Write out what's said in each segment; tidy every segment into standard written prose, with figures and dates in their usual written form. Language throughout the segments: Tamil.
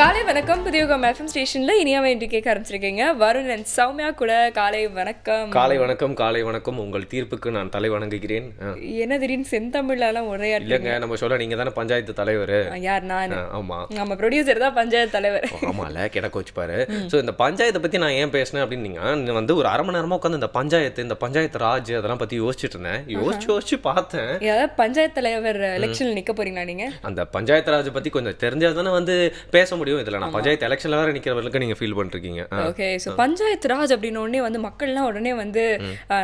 காலை வணக்கம். புதியுகம் எஃப்எம் ஸ்டேஷன்ல இனியா வேண்டி கேட்க ஆரம்பிச்சிருக்கீங்க. வருண் அண்ட் சௌமியா கூட காலை வணக்கம். காலை வணக்கம். காலை வணக்கம். உங்கள் தீர்ப்புக்கு நான் தலை வணங்குகிறேன். என்ன திடீர்னு செந்தமிழ்லாம் உரையா இல்லைங்க, நம்ம சொல்ல நீங்க தானே பஞ்சாயத்து தலைவர். யார்? நான். ஆமா, நம்ம ப்ரொடியூசர் தான் பஞ்சாயத்து தலைவர். ஆமால, கிடக்க வச்சுப்பாரு. ஸோ இந்த பஞ்சாயத்தை பத்தி நான் ஏன் பேசினேன் அப்படின்னு நீங்க வந்து ஒரு அரை மணி நேரமா உட்காந்து இந்த பஞ்சாயத்து ராஜ் அதெல்லாம் பத்தி யோசிச்சுட்டு இருந்தேன். யோசிச்சு பார்த்தேன், ஏதாவது பஞ்சாயத்து தலைவர் எலெக்ஷன்ல நிக்க போறீங்களா நீங்க? அந்த பஞ்சாயத்து ராஜ் பத்தி கொஞ்சம் தெரிஞ்சாதானே வந்து பேச முடியும். இதுல நான் பஞ்சாயத்து எலெக்ஷன்ல வேற நிக்கிறவர்களுக்கு நீங்க ஃபீல் பண்ணிருக்கீங்க. ஓகே, சோ பஞ்சாயத்து ராஜ் அப்படின உடனே வந்து மக்கள்லாம் உடனே வந்து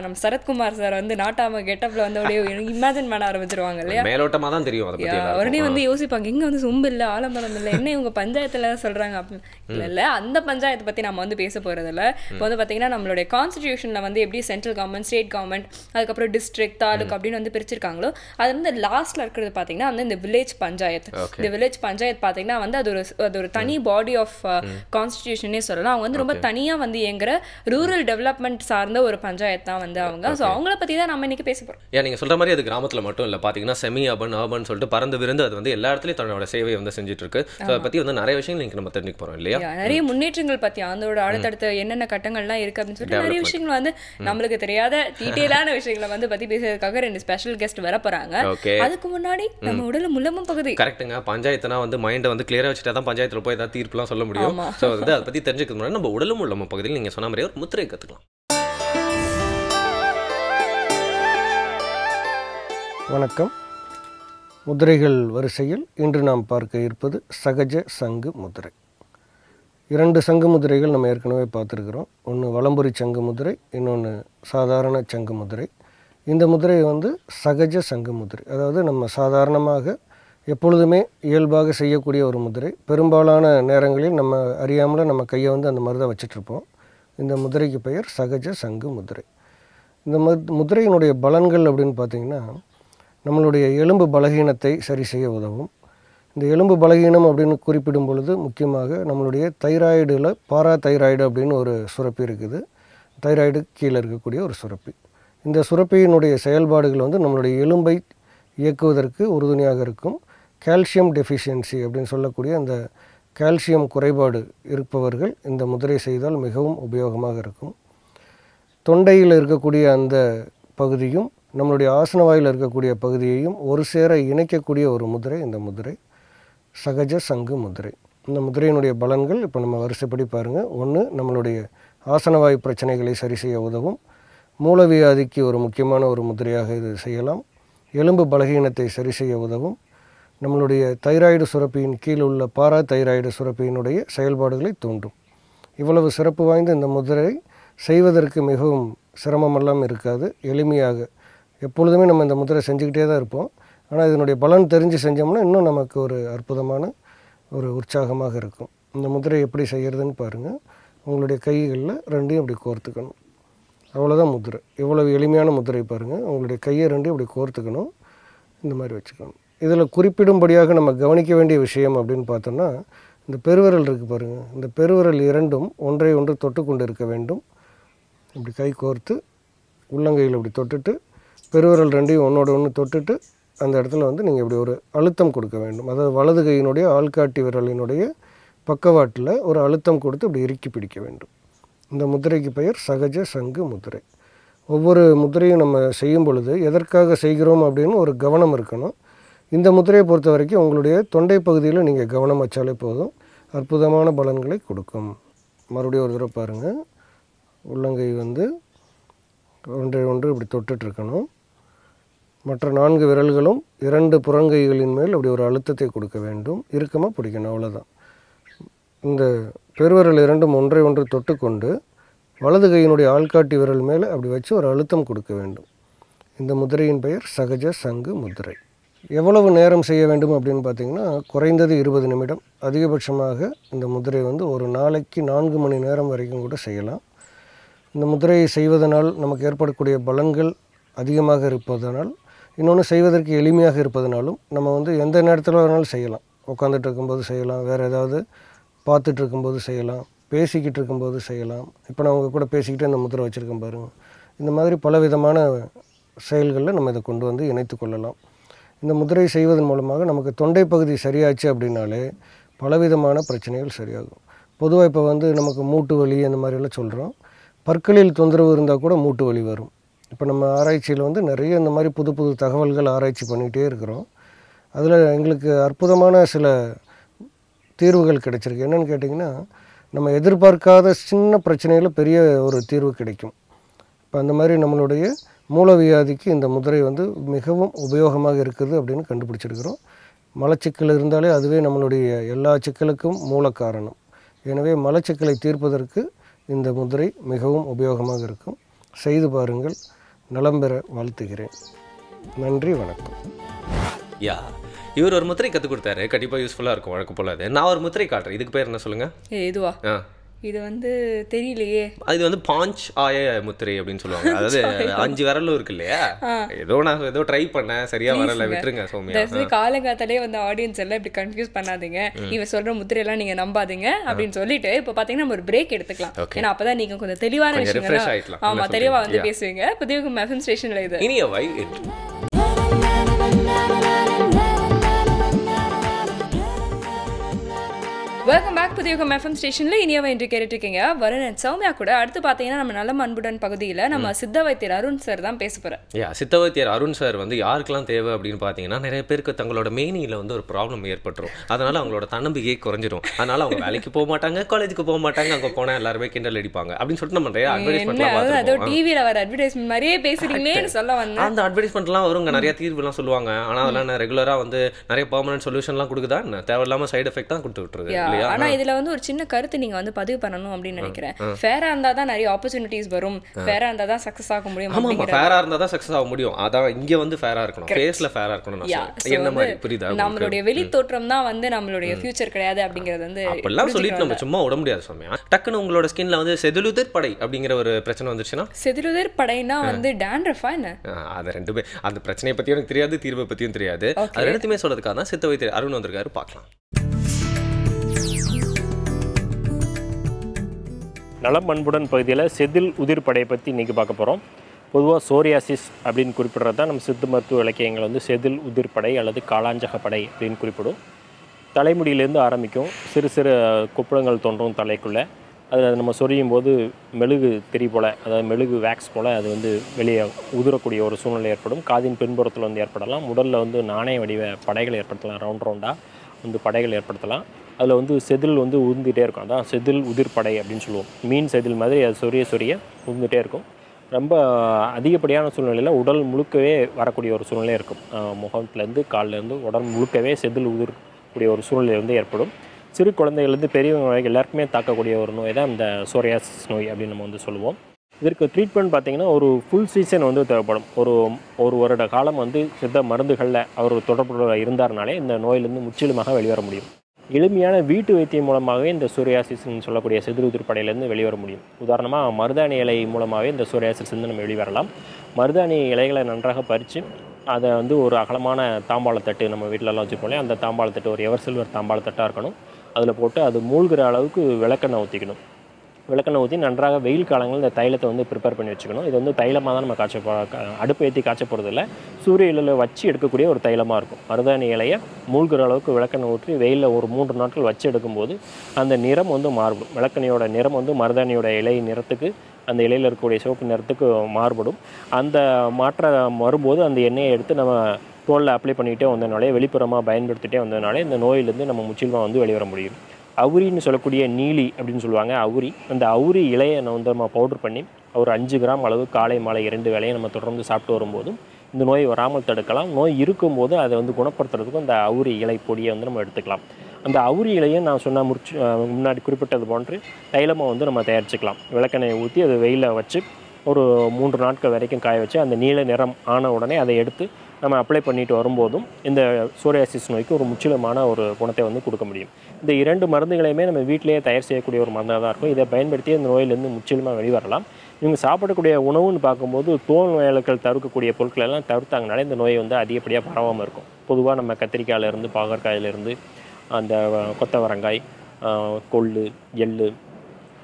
நம்ம சரத்குமார் சார் வந்து நாட்டாம கெட்டப்ல வந்து அப்படியே இமேஜின் பண்ண ஆரம்பிச்சிருவாங்க இல்லையா? மேலோட்டமா தான் தெரியும் அதை பத்தி. உடனே வந்து யோசிப்பாங்க, எங்க வந்து சொம்பு இல்ல ஆலமரம் இல்ல, என்ன இவங்க பஞ்சாயத்துல சொல்றாங்க அப்படின்னு. இல்ல அந்த பஞ்சாயத்தை பத்தி நம்ம வந்து பேச போறதில்ல. இப்போ வந்து பாத்தீங்கன்னா நம்மளுடைய கான்ஸ்டிடியூஷன்ல வந்து எப்படி சென்ட்ரல் கவர்மெண்ட், ஸ்டேட் கவர்மெண்ட், அதுக்கப்புறம் டிஸ்ட்ரிக்ட், தாலுக் அப்படின்னு வந்து பிரிச்சிருக்காங்களோ அது வந்து லாஸ்ட்ல இருக்கிறது பாத்தீங்கன்னா வந்து இந்த வில்லேஜ் பஞ்சாயத்து. இந்த வில்லேஜ் பஞ்சாயத்து பாத்தீங்கன்னா வந்து அது ஒரு தனி பாடி ஆஃப் கான்ஸ்டிடியூஷனே சொல்லலாம். அவங்க வந்து ரொம்ப தனியா வந்து எங்கிற ரூரல் டெவலப்மெண்ட் சார்ந்த ஒரு பஞ்சாயத்து தான் வந்து அவங்க. ஸோ அவங்கள பத்தி தான் நம்ம இன்னைக்கு பேச போறோம். ஏன் நீங்க சொல்ற மாதிரி அது கிராமத்துல மட்டும் இல்ல, பாத்தீங்கன்னா செமி அர்பன் சொல்லிட்டு பறந்து விருந்து அது வந்து எல்லா இடத்துலயும் தன்னோட சேவையை வந்து செஞ்சுட்டு இருக்கு. ஸோ அதை பத்தி வந்து நிறைய விஷயங்கள் இன்னைக்கு நம்ம தெரிஞ்சுக்க போறோம் இல்லையா? நிறைய முன்னேற்றங்கள் பத்தி அதோட அடுத்தடுத்த என்னென்ன கட்டங்கள்லாம் இருக்கு அப்படின்னு சொல்லிட்டு நிறைய விஷயங்கள் வந்து நம்மளுக்கு தெரியாத டீட்டெயிலான விஷயங்களை வந்து பத்தி பேசுறதுக்காக 2 ஸ்பெஷல் கெஸ்ட் வர போறாங்க. அதுக்கு முன்னாடி நம்ம உடல முள்ளமும் பகுதி கரெக்ட்டுங்க. பஞ்சாயத்துனா வந்து மைண்டை வந்து கிளியரா வச்சுட்டா தான் பஞ்சாயத்துல போய் ஏதாவது தீர்ப்புலாம் சொல்ல முடியும். ஸோ வந்து அதை பற்றி தெரிஞ்சுக்கிறது முன்னாடி நம்ம உடலும் உள்ளமும் பகுதியில் நீங்கள் சொன்ன மாதிரி ஒரு முத்திரை கற்றுக்கலாம். வணக்கம். முதிரைகள் வரிசையில் இன்று நாம் பார்க்க இருப்பது சகஜ சங்கு முதிரை. 2 சங்கு முதிரைகள் நம்ம ஏற்கனவே பார்த்துருக்குறோம். ஒன்று வலம்புரி சங்கு முதிரை, இன்னொன்று சாதாரண சங்கு முதிரை. இந்த முதிரை வந்து சகஜ சங்கு முதிரை, அதாவது நம்ம சாதாரணமாக எப்பொழுதுமே இயல்பாக செய்யக்கூடிய ஒரு முதிரை. பெரும்பாலான நேரங்களில் நம்ம அறியாமல் நம்ம கையை வந்து அந்த மாதிரி தான் வச்சிட்ருப்போம். இந்த முதிரைக்கு பெயர் சகஜ சங்கு முதிரை. இந்த முதிரையினுடைய பலன்கள் அப்படின்னு பார்த்திங்கன்னா, நம்மளுடைய எலும்பு பலகீனத்தை சரி செய்ய உதவும். இந்த எலும்பு பலகீனம் அப்படின்னு குறிப்பிடும் பொழுது முக்கியமாக நம்மளுடைய தைராய்டில் பாரா தைராய்டு அப்படின்னு ஒரு சுரப்பி இருக்குது. தைராய்டு கீழே இருக்கக்கூடிய ஒரு சுரப்பி. இந்த சுரப்பியினுடைய செயல்பாடுகள் வந்து நம்மளுடைய எலும்பை இயக்குவதற்கு உறுதுணையாக இருக்கும். கால்சியம் டெஃபிஷியன்சி அப்படின்னு சொல்லக்கூடிய அந்த கால்சியம் குறைபாடு இருப்பவர்கள் இந்த முதிரை செய்தால் மிகவும் உபயோகமாக இருக்கும். தொண்டையில் இருக்கக்கூடிய அந்த பகுதியும் நம்மளுடைய ஆசனவாயில் இருக்கக்கூடிய பகுதியையும் ஒரு சேர இணைக்கக்கூடிய ஒரு முதிரை இந்த முதிரை சகஜ சங்கு முதிரை. இந்த முதிரையினுடைய பலன்கள் இப்போ நம்ம வரிசைப்படி பாருங்கள். 1, நம்மளுடைய ஆசனவாய் பிரச்சனைகளை சரி செய்ய உதவும். மூலவியாதிக்கு ஒரு முக்கியமான ஒரு முதிரையாக இது செய்யலாம். எலும்பு பலகீனத்தை சரி செய்ய உதவும். நம்மளுடைய தைராய்டு சுரப்பியின் கீழ் உள்ள பாரா தைராய்டு சுரப்பியினுடைய செயல்பாடுகளை தூண்டும். இவ்வளவு சிறப்பு வாய்ந்த இந்த முதிரை செய்வதற்கு மிகவும் சிரமமெல்லாம் இருக்காது. எளிமையாக எப்பொழுதுமே நம்ம இந்த முதிரை செஞ்சுக்கிட்டே தான் இருப்போம். ஆனால் இதனுடைய பலன் தெரிஞ்சு செஞ்சோம்னா இன்னும் நமக்கு ஒரு அற்புதமான ஒரு உற்சாகமாக இருக்கும். இந்த முதிரை எப்படி செய்கிறதுன்னு பாருங்கள். உங்களுடைய கைகளில் 2ஐயும் அப்படி கோர்த்துக்கணும். அவ்வளோதான் முதிரை. இவ்வளவு எளிமையான முதிரை பாருங்கள். உங்களுடைய கையை 2ஐயும் அப்படி கோர்த்துக்கணும். இந்த மாதிரி வச்சுக்கணும். இதில் குறிப்பிடும்படியாக நம்ம கவனிக்க வேண்டிய விஷயம் அப்படின்னு பார்த்தோம்னா, இந்த பெருவிரல் இருக்குது பாருங்கள். இந்த பெருவிரல் 2ம் ஒன்றை ஒன்று தொட்டு கொண்டு இருக்க வேண்டும். இப்படி கை கோர்த்து உள்ளங்கையில் இப்படி தொட்டுட்டு பெருவிரல் 2ஐயும் ஒன்றோட ஒன்று தொட்டுட்டு அந்த இடத்துல வந்து நீங்கள் இப்படி ஒரு அழுத்தம் கொடுக்க வேண்டும். அதாவது வலது கையினுடைய ஆள்காட்டி விரலினுடைய பக்கவாட்டில் ஒரு அழுத்தம் கொடுத்து இப்படி இறுக்கி பிடிக்க வேண்டும். இந்த முதிரைக்கு பெயர் சகஜ சங்கு முதிரை. ஒவ்வொரு முதிரையும் நம்ம செய்யும் பொழுது எதற்காக செய்கிறோம் அப்படின்னு ஒரு கவனம் இருக்கணும். இந்த முதிரையை பொறுத்த வரைக்கும் உங்களுடைய தொண்டை பகுதியில் நீங்கள் கவனம் வச்சாலே போதும், அற்புதமான பலன்களை கொடுக்கும். மறுபடியும் ஒரு தடவை பாருங்கள். உள்ளங்கை வந்து ஒன்றை ஒன்று இப்படி தொட்டுட்ருக்கணும். மற்ற 4 விரல்களும் 2 புறங்கைகளின் மேல் அப்படி ஒரு அழுத்தத்தை கொடுக்க வேண்டும். இறுக்கமாக பிடிக்கணும், அவ்வளோதான். இந்த பெருவிரல் 2ம் ஒன்றை ஒன்று தொட்டுக்கொண்டு வலது கையினுடைய ஆள்காட்டி விரல் மேலே அப்படி வச்சு ஒரு அழுத்தம் கொடுக்க வேண்டும். இந்த முதிரையின் பெயர் சகஜ சங்கு முதிரை. எவ்வளவு நேரம் செய்ய வேண்டும் அப்படின்னு பார்த்திங்கன்னா, குறைந்தது 20 நிமிடம், அதிகபட்சமாக இந்த முதிரை வந்து ஒரு நாளைக்கு 4 மணி நேரம் வரைக்கும் கூட செய்யலாம். இந்த முதிரையை செய்வதனால் நமக்கு ஏற்படக்கூடிய பலன்கள் அதிகமாக இருப்பதனால், இன்னொன்று செய்வதற்கு எளிமையாக இருப்பதனாலும் நம்ம வந்து எந்த நேரத்தில் வேணாலும் செய்யலாம். உட்காந்துட்டு இருக்கும்போது செய்யலாம், வேறு ஏதாவது பார்த்துட்டு இருக்கும்போது செய்யலாம், பேசிக்கிட்டு இருக்கும்போது செய்யலாம். இப்போ நான் உங்கள் கூட பேசிக்கிட்டு இந்த முதிரை வச்சுருக்கேன் பாருங்கள். இந்த மாதிரி பலவிதமான செயல்களில் நம்ம இதை கொண்டு வந்து இணைத்து கொள்ளலாம். இந்த முதிரை செய்வதன் மூலமாக நமக்கு தொண்டை பகுதி சரியாச்சு அப்படின்னாலே பலவிதமான பிரச்சனைகள் சரியாகும். பொதுவாக இப்போ வந்து நமக்கு மூட்டு வலி அந்த மாதிரியெல்லாம் சொல்கிறோம். பற்களில் தொந்தரவு இருந்தால் கூட மூட்டு வலி வரும். இப்போ நம்ம ஆராய்ச்சியில் வந்து நிறைய இந்த மாதிரி புது புது தகவல்கள் ஆராய்ச்சி பண்ணிகிட்டே இருக்கிறோம். அதில் எங்களுக்கு அற்புதமான சில தீர்வுகள் கிடைச்சிருக்கு. என்னென்னு கேட்டிங்கன்னா, நம்ம எதிர்பார்க்காத சின்ன பிரச்சனையில் பெரிய ஒரு தீர்வு கிடைக்கும். இப்போ அந்த மாதிரி நம்மளுடைய மூலவியாதிக்கு இந்த முதிரை வந்து மிகவும் உபயோகமாக இருக்குது அப்படின்னு கண்டுபிடிச்சிருக்கிறோம். மலச்சிக்கல் இருந்தாலே அதுவே நம்மளுடைய எல்லா சிக்கலுக்கும் மூல காரணம். எனவே மலச்சிக்கலை தீர்ப்பதற்கு இந்த முதிரை மிகவும் உபயோகமாக இருக்கும். செய்து பாருங்கள். நலம் பெற வாழ்த்துகிறேன். நன்றி, வணக்கம். யா, இவர் ஒரு முத்திரை கற்றுக் கொடுத்தாரு. கண்டிப்பாக யூஸ்ஃபுல்லாக இருக்கும். வழக்கம் போல அது. நான் ஒரு முத்திரை காட்டுறேன். இதுக்கு பேர் என்ன சொல்லுங்கள்? இதுவா? இது வந்து தெரியலையே. இது வந்து பாஞ்ச் ஆய முத்திரை அப்படின்னு சொல்லுவாங்க. அதாவது 5 விரலும் இருக்கு இல்லையா? நான் ஏதோ ட்ரை பண்ணேன், சரியா வரல, விட்டுருங்க சௌமியா. காலங்காத்தாலே வந்து ஆடியன்ஸ் எல்லாம் இப்படி கன்ஃபியூஸ் பண்ணாதீங்க, இவன் சொல்ற முத்திரையெல்லாம் நீங்க நம்பாதீங்க அப்படின்னு சொல்லிட்டு இப்போ பாத்தீங்கன்னா நம்ம ஒரு பிரேக் எடுத்துக்கலாம். ஏன்னா அப்பதான் நீங்க கொஞ்சம் தெளிவான விஷயம், ஆமா, தெளிவா வந்து பேசுவீங்க. புதிய எஃப்எம் ஸ்டேஷன்ல இது இனியவை. வெல்கம் பேக் புதிய எஃப்எம் ஸ்டேஷன்ல இனியவை என்று கேட்டுட்டு இருக்கீங்க. வருணன் சௌமியா கூட. அடுத்து பாத்தீங்கன்னா நம்ம நலம் அன்புடன் பகுதியில் நம்ம சித்த வைத்தியர் அருண் சார் தான் பேச போறேன். சித்த வைத்தியர் அருண் சார் வந்து யாருக்கெல்லாம் தேவை அப்படின்னு பார்த்தீங்கன்னா, நிறைய பேருக்கு தங்களோட மேனியில் வந்து ஒரு ப்ராப்ளம் ஏற்பட்டுரும். அதனால அவங்களோட தன்னம்பிக்கையே குறைஞ்சிரும். அதனால அவங்க வேலைக்கு போக மாட்டாங்க, காலேஜுக்கு போக மாட்டாங்க. அங்கே போனால் எல்லாருமே கிண்டல் அடிப்பாங்க அப்படின்னு சொல்லிட்டு நம்ம நிறைய அட்வர்டைஸ்மெண்ட் டிவியில் வர அட்வர்டைஸ்மெண்ட் மாதிரியே பேசுறீங்களேன்னு சொல்ல வந்தேன். அந்த அட்வர்டைஸ்மெண்ட்லாம் வருங்க, நிறைய தீர்வுலாம் சொல்லுவாங்க. ஆனால் அதெல்லாம் ரெகுலராக வந்து நிறைய பெர்மனன்ட் சொல்யூஷன்லாம் கொடுக்குதா, தேவையில்லாமல் சைடு எஃபெக்ட் தான் கொடுத்து விட்டுருது. ஆனா இதுல வந்து ஒரு சின்ன கருத்து நீங்க வந்து பதிவு பண்ணணும் அப்படின்னு நினைக்கிறேன். ஃபேரா இருந்தா தான் நிறைய ஆப்பர்ச்சுனிட்டிஸ் வரும், ஃபேரா இருந்தா தான் சக்சஸ் ஆக முடியும். ஆமா, ஃபேரா இருந்தா தான் சக்சஸ் ஆக முடியும். அதான் இங்க வந்து ஃபேரா இருக்கணும், ஃபேஸ்ல ஃபேரா இருக்கணும். என்ன மாதிரி புரியுதா? நம்மளுடைய வெளி தோற்றம் தான் வந்து நம்மளுடைய ஃபியூச்சர் கிடையாது அப்படிங்கிறது வந்து அப்பெல்லாம் சொல்லிட்டு நம்ம சும்மா விட முடியாது சௌமியா. டக்குன்னு உங்களோட ஸ்கின்ல வந்து செதிலுதிர் படை அப்படிங்கிற ஒரு பிரச்சனை வந்துருச்சுன்னா, செதிலுதிர் படைனா வந்து டாண்ட்ரஃபா என்ன? அது ரெண்டுமே, அந்த பிரச்சனையை பத்தியும் எனக்கு தெரியாது, தீர்வை பத்தியும் தெரியாது. அது ரெண்டுமே சொல்றதுக்காக தான் சித்த வைத்தியர் அருண் வந்திருக்காரு. பார்க்கலாம். நலம் அன்புடன் பகுதியில் செதில் உதிர் படையை பற்றி இன்றைக்கி பார்க்க போகிறோம். பொதுவாக சோரியாசிஸ் அப்படின்னு குறிப்பிட்றது தான் நம்ம சித்த மருத்துவ இலக்கியங்கள் வந்து செதில் உதிர் படை அல்லது காளாஞ்சக படை அப்படின்னு குறிப்பிடும். தலைமுடியிலேருந்து ஆரம்பிக்கும், சிறு சிறு குப்பளங்கள் தோன்றும் தலைக்குள்ளே. அது நம்ம சொரியும் போது மெழுகு திரி போல், அதாவது மெழுகு வேக்ஸ் போல் அது வந்து வெளியே உதிரக்கூடிய ஒரு சூழ்நிலை ஏற்படும். காதின் பின்புறத்தில் வந்து ஏற்படலாம். உடலில் வந்து நாணய வடிவ படைகள் ஏற்படுத்தலாம், ரவுண்டாக வந்து படைகள் ஏற்படுத்தலாம். அதில் வந்து செதில் வந்து உதிர்ந்துகிட்டே இருக்கும். அதான் செதில் உதிர் படை அப்படின்னு சொல்லுவோம். மீன் செதில் மாதிரி அது சொரிய உதிர்ந்துகிட்டே இருக்கும். ரொம்ப அதிகப்படியான சூழ்நிலையில் உடல் முழுக்கவே வரக்கூடிய ஒரு சூழ்நிலை இருக்கும். முகத்துலேருந்து காலிலேருந்து உடல் முழுக்கவே செதில் உதிரக்கூடிய ஒரு சூழ்நிலை வந்து ஏற்படும். சிறு குழந்தைகள்லேருந்து பெரியவங்க எல்லாருக்குமே தாக்கக்கூடிய ஒரு நோய் தான் இந்த சோரியாசிஸ் நோய் அப்படின்னு நம்ம வந்து சொல்லுவோம். இதற்கு ட்ரீட்மெண்ட் பார்த்திங்கன்னா ஒரு ஃபுல் சீசன் வந்து தேவைப்படும். ஒரு வருட காலம் வந்து சித்த மருந்துகளில் அவர் தொடர்பு இருந்தார்னாலே இந்த நோயிலிருந்து முற்றிலுமாக வெளிவர முடியும். எளிமையான வீட்டு வைத்தியம் மூலமாகவே இந்த சோரியாசிஸ்ன்னு சொல்லக்கூடிய செதில் உதிர் படையிலேருந்து வெளிவர முடியும். உதாரணமாக மருதாணி இலை மூலமாகவே இந்த சோரியாசிஸ்லேருந்து நம்ம வெளிவரலாம். மருதாணி இலைகளை நன்றாக பறித்து அதை வந்து ஒரு அகலமான தாம்பாளத்தட்டு, நம்ம வீட்டிலலாம் வச்சுருப்போம், அந்த தாம்பாளத்தட்டு ஒரு எவர் சில்வர் தாம்பாளத்தட்டாக இருக்கணும். அதில் போட்டு அது மூழ்கிற அளவுக்கு விளக்கெண்ணெய் ஊற்றிக்கணும். விளக்கெண்ணெய் ஊற்றி நன்றாக வெயில் காலங்களில் இந்த தைலத்தை வந்து ப்ரிப்பேர் பண்ணி வச்சுக்கணும். இது வந்து தைலமாக தான் நம்ம அடுப்பு ஏற்றி காய்ச்ச போகிறதில்ல, சூரிய இலையில் வச்சு எடுக்கக்கூடிய ஒரு தைலமாக இருக்கும். மருதாணி இலையை மூழ்கிற அளவுக்கு விளக்கெண்ணெய் ஊற்றி வெயிலில் ஒரு 3 நாட்கள் வச்சு எடுக்கும்போது அந்த நிறம் வந்து மாறுபடும். விளக்கெண்ணையோட நிறம் வந்து மருதாணியோட இலை நிறத்துக்கு, அந்த இலையில் இருக்கக்கூடிய சிவப்பு நிறத்துக்கு மாறுபடும். அந்த மாற்றம் வரும்போது அந்த எண்ணெயை எடுத்து நம்ம தோலில் அப்ளை பண்ணிகிட்டே வந்ததுனாலே, வெளிப்புறமாக பயன்படுத்திகிட்டே வந்ததுனாலே இந்த நோயிலேருந்து நம்ம முற்றிலுமாக வந்து வெளிவர முடியும். அவுரின்னு சொல்லக்கூடிய நீலி அப்படின்னு சொல்லுவாங்க, அவுரி. அந்த அவுரி இலையை வந்து நம்ம பவுடர் பண்ணி ஒரு 5 கிராம் அளவு காலை மாலை 2 வேளையும் நம்ம தொடர்ந்து சாப்பிட்டு வரும்போதும் இந்த நோய் வராமல் தடுக்கலாம். நோய் இருக்கும்போது அதை வந்து குணப்படுத்துறதுக்கும் அந்த அவுரி இலை பொடியை வந்து நம்ம எடுத்துக்கலாம். அந்த அவுரி இலையை நான் சொன்ன முன்னாடி குறிப்பிட்டது போன்று தைலமாக வந்து நம்ம தயாரிச்சுக்கலாம். விளக்கெண்ணெயை ஊற்றி அதை வெயிலில் வச்சு ஒரு 3 நாட்கள் வரைக்கும் காய வச்சு அந்த நீல நிறம் ஆன உடனே அதை எடுத்து நம்ம அப்ளை பண்ணிட்டு வரும்போதும் இந்த சோரியாசிஸ் நோய்க்கு ஒரு முற்றிலுமான ஒரு குணத்தை வந்து கொடுக்க முடியும். இந்த 2 மருந்துகளையுமே நம்ம வீட்டிலேயே தயார் செய்யக்கூடிய ஒரு மருந்தாக தான் இருக்கும். இதை பயன்படுத்தி இந்த நோயிலேருந்து முற்றிலுமாக வெளிவரலாம். இவங்க சாப்பிடக்கூடிய உணவுன்னு பார்க்கும்போது தோல் நோயாளிகள் தவிர்க்கக்கூடிய பொருட்கள் எல்லாம் தவிர்த்தாங்கனாலே இந்த நோய் வந்து அதிகப்படியாக பரவாமல் இருக்கும். பொதுவாக நம்ம கத்திரிக்காயிலேருந்து பாகற்காயிலேருந்து அந்த கொத்தவரங்காய், கொள்ளு, எள்ளு,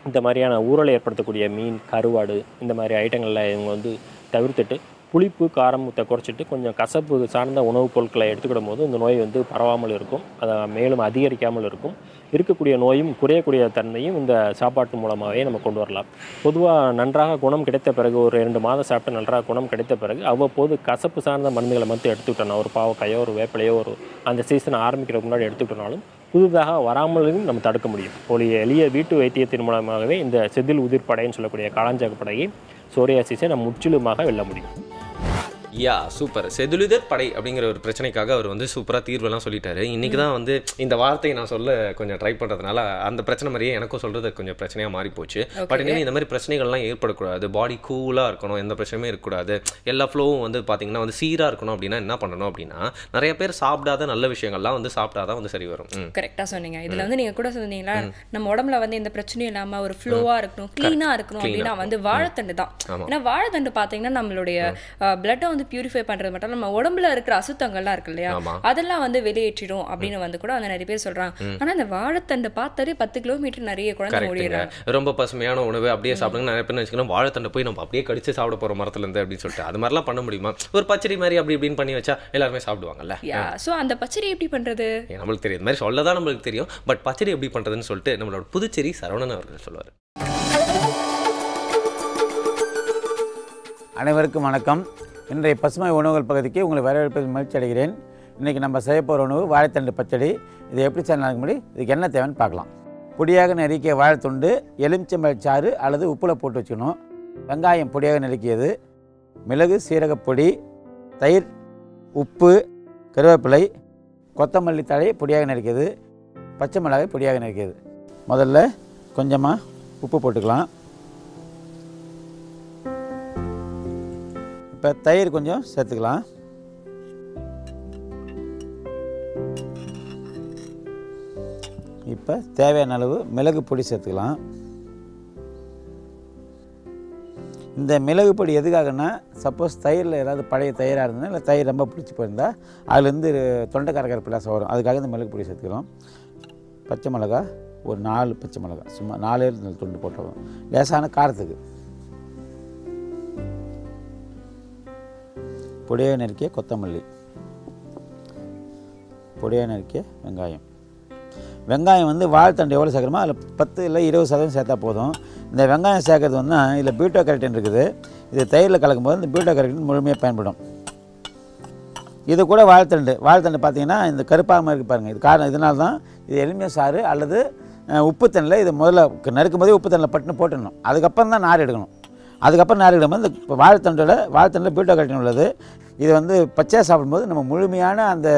இந்த மாதிரியான ஊறலை ஏற்படுத்தக்கூடிய மீன், கருவாடு, இந்த மாதிரி ஐட்டங்களில் இவங்க வந்து தவிர்த்துட்டு புளிப்பு காரத்தை குறைச்சிட்டு கொஞ்சம் கசப்பு சார்ந்த உணவுப் பொருட்களை எடுத்துக்கிடும் போது இந்த நோய் வந்து பரவாமல் இருக்கும், அதை மேலும் அதிகரிக்காமல் இருக்கும். இருக்கக்கூடிய நோயும் குறையக்கூடிய தன்மையும் இந்த சாப்பாட்டு மூலமாகவே நம்ம கொண்டு வரலாம். பொதுவாக நன்றாக குணம் கிடைத்த பிறகு ஒரு 2 மாதம் சாப்பிட்டு நன்றாக குணம் கிடைத்த பிறகு அவ்வப்போது கசப்பு சார்ந்த மருந்துகளை மட்டும் எடுத்துக்கிட்டோம்னா, ஒரு பாவக்காயோ ஒரு வேப்பிலையோ ஒரு அந்த சீசனை ஆரம்பிக்கிறதுக்கு முன்னாடி எடுத்துக்கிட்டோம்னாலும் புதுதாக வராமலும் நம்ம தடுக்க முடியும். ஒரு எளிய வீட்டு வைத்தியத்தின் மூலமாகவே இந்த செதில் உதிர்ப்படைன்னு சொல்லக்கூடிய காளாஞ்சகப்படையை சோரியாசிஸை நம்ம முற்றிலுமாக வெல்ல முடியும். யா சூப்பர். செதிலுதிர் படை அப்படிங்கிற ஒரு பிரச்சனைக்காக அவர் வந்து சூப்பராக தீர்வெல்லாம் சொல்லிட்டாரு. இன்றைக்கி தான் வந்து இந்த வார்த்தையை நான் சொல்ல கொஞ்சம் ட்ரை பண்ணுறதுனால அந்த பிரச்சனை மாதிரியே எனக்கும் சொல்கிறது கொஞ்சம் பிரச்சனையாக மாறி போச்சு. பட் இனிமேல் இந்த மாதிரி பிரச்சனைகள்லாம் ஏற்படக்கூடாது, பாடி கூலாக இருக்கணும், எந்த பிரச்சனையுமே இருக்கக்கூடாது, எல்லா ஃப்ளோவும் வந்து பார்த்திங்கன்னா வந்து சீராக இருக்கணும். அப்படின்னா என்ன பண்ணணும் அப்படின்னா, நிறைய பேர் சாப்பிடாத நல்ல விஷயங்கள்லாம் வந்து சாப்பிட்டாதான் வந்து சரி வரும். கரெக்டாக சொன்னீங்க. இதில் வந்து நீங்கள் கூட சொன்னீங்களா, நம்ம உடம்புல வந்து எந்த பிரச்சனையும் இல்லாமல் ஒரு ஃப்ளோவாக இருக்கணும், க்ளீனாக இருக்கணும் அப்படின்னா வந்து வாழைத்தண்டு தான். ஏன்னா வாழைத்தண்டு பார்த்தீங்கன்னா நம்மளுடைய பிளட்டை வந்து பியூரிஃபை பண்றது மட்டும் நம்ம உடம்புல இருக்கிற அசுத்தங்கள்லாம் இருக்கு இல்லையா, அதெல்லாம் வந்து வெளியேற்றிடும் அப்படின்னு வந்து கூட வந்து நிறைய பேர் சொல்றாங்க. ஆனா இந்த வாழைத்தண்டை பார்த்தாலே 10 கிலோமீட்டர் நிறைய குழந்தை ஓடிடுறாங்க. ரொம்ப பசுமையான உணவு அப்படியே சாப்பிடுங்க. நிறைய பேர் நினைச்சுக்கணும் வாழைத்தண்டை போய் நம்ம அப்படியே கடிச்சு சாப்பிட போற மரத்துல இருந்து அப்படின்னு சொல்லிட்டு அது மாதிரிலாம் பண்ண முடியுமா? ஒரு பச்சடி மாதிரி அப்படி இப்படின்னு பண்ணி வச்சா எல்லாருமே சாப்பிடுவாங்கல்ல. ஸோ அந்த பச்சடி எப்படி பண்றது நம்மளுக்கு தெரியும், இந்த மாதிரி சொல்லதான் நம்மளுக்கு தெரியும். பட் பச்சடி எப்படி பண்றதுன்னு சொல்லிட்டு நம்மளோட புதுச்சேரி சரவணன் அவர்கள் சொல்லுவார். அனைவருக்கும் வணக்கம். இன்றைய பசுமை உணவுகள் பகுதிக்கு உங்களை வரவேற்பதில் மகிழ்ச்சி அடைகிறேன். இன்றைக்கி நம்ம செய்ய போகிற உணவு வாழைத்தண்டு பச்சடி. இது எப்படி செய்யலாம் முடி, இதுக்கு என்ன தேவைன்னு பார்க்கலாம். பொடியாக நறுக்கிய வாழைத்தண்டு, எலுமிச்சம்பழச்சாறு அல்லது உப்பில் போட்டு வச்சுக்கணும். வெங்காயம் பொடியாக நறுக்கியது, மிளகு சீரகப்பொடி, தயிர், உப்பு, கருவேப்பிலை, கொத்தமல்லி தழை பொடியாக நறுக்கியது, பச்சை மிளகாய் பொடியாக நறுக்கியது. முதல்ல கொஞ்சமாக உப்பு போட்டுக்கலாம். இப்போ தயிர் கொஞ்சம் சேர்த்துக்கலாம். இப்போ தேவையான அளவு மிளகு பொடி சேர்த்துக்கலாம். இந்த மிளகு பொடி எதுக்காகனா, சப்போஸ் தயிரில் ஏதாவது பழைய தயிராக இருந்ததுன்னா, இல்லை தயிர் ரொம்ப பிடிச்சி போயிருந்தால் அதுலேருந்து தொண்டை கரகரப்பிலாசம் வரும். அதுக்காக இந்த மிளகு பொடி சேர்த்துக்கிறோம். பச்சை மிளகா ஒரு 4 பச்சை மிளகா, சும்மா 4 துண்டு போட்டுருவோம் லேசான காரத்துக்கு. பொடியாக நறுக்கிய கொத்தமல்லி, பொடியாக நறுக்கிய வெங்காயம். வெங்காயம் வந்து வாழைத்தண்டு எவ்வளோ சேர்க்குறோமோ அதில் 10 இல்லை 20% சேர்த்தா போதும். இந்த வெங்காயம் சேர்க்கறது வந்து இதில் பீட்டோ கேரட்டின் இருக்குது. இது தயிரில் கலக்கும்போது இந்த பீட்டோ கேரட்டின் முழுமையாக பயன்படும். இது கூட வாழைத்தண்டு பார்த்திங்கன்னா இந்த கருப்பாக இருக்குது பாருங்கள். இது காரணம் இதனால தான் இது எலுமிச்சை சாறு அல்லது உப்பு தண்ணியில் இது முதல்ல நறுக்கும் போதே உப்பு தண்ணியில் பட்டுன்னு போட்டுடணும். அதுக்கப்புறம் தான் நார் எடுக்கணும். அதுக்கப்புறம் நார் எடுக்கும்போது இந்த வாழைத்தண்டில் பீட்டோ கேரட்டின் உள்ளது. இது வந்து பச்சையாக சாப்பிடும்போது நம்ம முழுமையான அந்த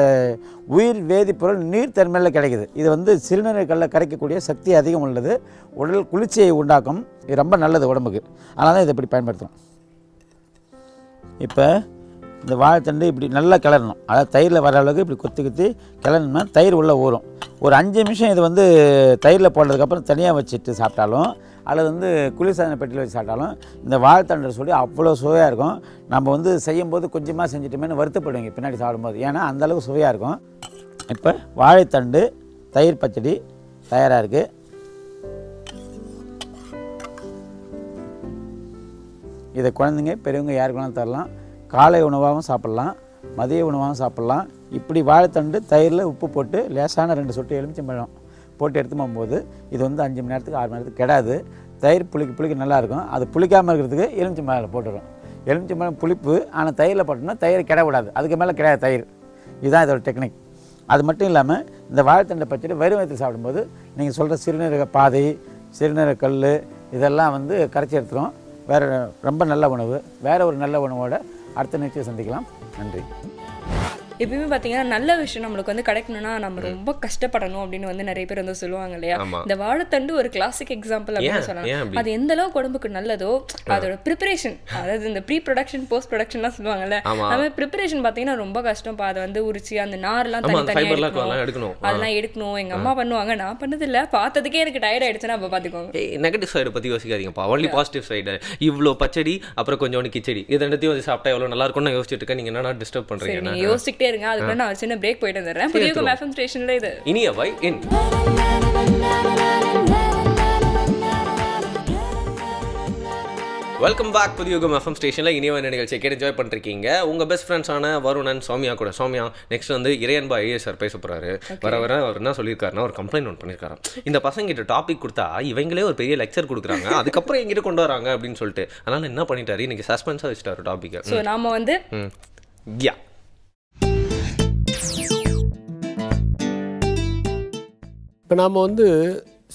உயிர் வேதிப்பொருள் நீர்த்தன்மையில் கிடைக்குது. இது வந்து சிறுநீரகங்களில் கரைக்கக்கூடிய சக்தி அதிகம் உள்ளது. உடல் குளிர்ச்சியை உண்டாக்கும். இது ரொம்ப நல்லது உடம்புக்கு. அதனால தான் இதை இப்படி பயன்படுத்தணும். இப்போ இந்த வாழைத்தண்டு இப்படி நல்லா கிளறணும். அதாவது தயிரில் வர அளவுக்கு இப்படி கொத்தி கிளறணும்னா தயிர் உள்ளே ஊறும். ஒரு 5 நிமிஷம் இது வந்து தயிரில் போட்டதுக்கப்புறம் தனியாக வச்சுட்டு சாப்பிட்டாலும் அல்லது வந்து குளிர்சாதன பெட்டியில் வச்சு சாப்பிட்டாலும் இந்த வாழைத்தண்டை சொல்லி அவ்வளோ சுவையாக இருக்கும். நம்ம வந்து செய்யும்போது கொஞ்சமாக செஞ்சுட்டோமேனு வருத்தப்படுவீங்க பின்னாடி சாப்பிடும்போது. ஏன்னா அந்தளவுக்கு சுவையாக இருக்கும். இப்போ வாழைத்தண்டு தயிர் பச்சடி தயாராக இருக்குது. இதை குழந்தைங்க பெரியவங்க யாருக்குனாலும் தரலாம். காலை உணவாகவும் சாப்பிட்லாம், மதிய உணவாகவும் சாப்பிட்லாம். இப்படி வாழைத்தண்டு தயிரில் உப்பு போட்டு லேசான 2 சொட்டு எலுமிச்சம்பழம் போட்டு எடுத்து போகும்போது இது வந்து 5 மணி நேரத்துக்கு 6 மணி நேரத்துக்கு கெடாது. தயிர் புளிக்க நல்லாயிருக்கும். அது புளிக்காமல் இருக்கிறதுக்கு எலுமிச்சம்பழம் போட்டுடும். எலுமிச்சம்பழம் புளிப்பு, ஆனால் தயிரில் போட்டோம்னா தயிர் கெட விடாது. அதுக்கு மேலே கிடையாது தயிர். இதுதான் இதோட டெக்னிக். அது மட்டும் இல்லாமல் இந்த வாழைத்தண்டை பச்சடி வெறும் வயிற்றில் சாப்பிடும்போது நீங்கள் சொல்கிற சிறுநீரக பாதை, சிறுநீரக கல் இதெல்லாம் வந்து கரைச்சி எடுத்துரும். வேறு ரொம்ப நல்ல உணவு. வேறு ஒரு நல்ல உணவோட அடுத்த நிகழ்ச்சியை சந்திக்கலாம். நன்றி. எப்பயுமே பார்த்தீங்கன்னா நல்ல விஷயம் நம்மளுக்கு வந்து கிடைக்கணும்னா நம்ம ரொம்ப கஷ்டப்படணும் அப்படின்னு வந்து நிறைய பேர் வந்து சொல்லுவாங்க இல்லையா. இந்த வாழைத்தண்டு ஒரு கிளாசிக் எக்ஸாம்பிள் அப்படின்னு சொல்லலாம். அது எந்த அளவுக்கு உடம்புக்கு நல்லதோ அதோட ப்ரிப்பரேஷன், அதாவது இந்த ப்ரீ ப்ரொடக்ஷன் போஸ்ட் ப்ரொடக்ஷன்லாம் சொல்லுவாங்கல்ல, அது ப்ரிப்பரேஷன் பார்த்தீங்கன்னா ரொம்ப கஷ்டம். அதை வந்து உரிச்சு அந்த நார்லாம் தனித்தனியாக எடுக்கணும். அதெல்லாம் எடுக்கணும். எங்கள் அம்மா பண்ணுவாங்க, நான் பண்ணதில்லை. பார்த்ததுக்கே எனக்கு டயர்ட் ஆயிடுச்சுன்னா அப்போ பார்த்துக்கோங்க. நெகட்டிவ் சைடை பற்றி யோசிக்காதீங்கப்பா, ஒன்லி பாசிட்டிவ் சைடு. இவ்வளோ பச்சடி அப்புறம் கொஞ்சோண்டு கிச்சடி, இது ரெண்டுத்தையும் வந்து சாப்பிட்டா எவ்வளோ நல்லா இருக்கும்னு யோசிச்சுட்டு இருக்கேன். நீங்கள் என்ன டிஸ்டர்ப் பண்ணுறீங்க? நீங்கள் யோசிச்சுட்டே இருங்க. அதுக்கு நான் சின்ன பிரேக் போயிட்டு வந்துடுறேன். புதிய FM ஸ்டேஷன்ல இது இனிய வை என் வெல்கம் பேக் புதியுகம் எஃப்எம் ஸ்டேஷனில் இனிவன் நிகழ்ச்சியை கேட்டு என்ஜாய் பண்ணிருக்கீங்க. உங்கள் பெஸ்ட் ஃப்ரெண்ட்ஸான வருணன் சௌமியா கூட. சௌமியா நெக்ஸ்ட் வந்து இறையன்பா ஐஏஎஸ் சார் பேச போகிறாரு. வர அவர் என்ன சொல்லியிருக்காருன்னா ஒரு கம்ப்ளைண்ட் ஒன்று பண்ணியிருக்காராம். இந்த பசங்கிட்ட டாபிக் கொடுத்தா இவங்களே ஒரு பெரிய லெக்சர் கொடுக்குறாங்க, அதுக்கப்புறம் எங்கிட்ட கொண்டு வராங்க அப்படின்னு சொல்லிட்டு. அதனால் என்ன பண்ணிட்டாரு, இன்னைக்கு சஸ்பென்ஸாக வச்சுட்டாரு டாபிக். ஸோ நாம வந்து இப்போ நாம் வந்து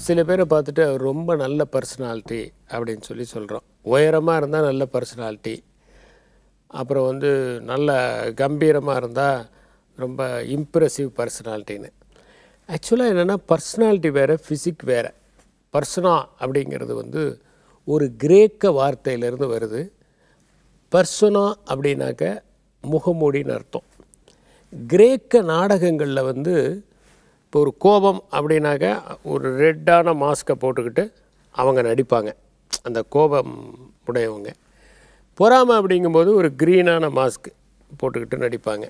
சில பேரை பார்த்துட்டு அவர் ரொம்ப நல்ல பர்சனாலிட்டி அப்படின்னு சொல்லி சொல்கிறோம். உயரமாக இருந்தால் நல்ல பர்சனாலிட்டி, அப்புறம் வந்து நல்ல கம்பீரமாக இருந்தால் ரொம்ப இம்ப்ரெசிவ் பர்சனாலிட்டின்னு. ஆக்சுவலாக என்னென்னா பர்சனாலிட்டி வேறு, ஃபிசிக் வேறு. பர்சனா அப்படிங்கிறது வந்து ஒரு கிரேக்க வார்த்தையிலேருந்து வருது. பர்சனா அப்படின்னாக்க முகமூடின்னு அர்த்தம். கிரேக்க நாடகங்களில் வந்து இப்போ ஒரு கோபம் அப்படின்னாக்க ஒரு ரெட்டான மாஸ்கை போட்டுக்கிட்டு அவங்க நடிப்பாங்க, அந்த கோபம் உடையவங்க. பொறாமை அப்படிங்கும்போது ஒரு க்ரீனான மாஸ்க் போட்டுக்கிட்டு நடிப்பாங்க.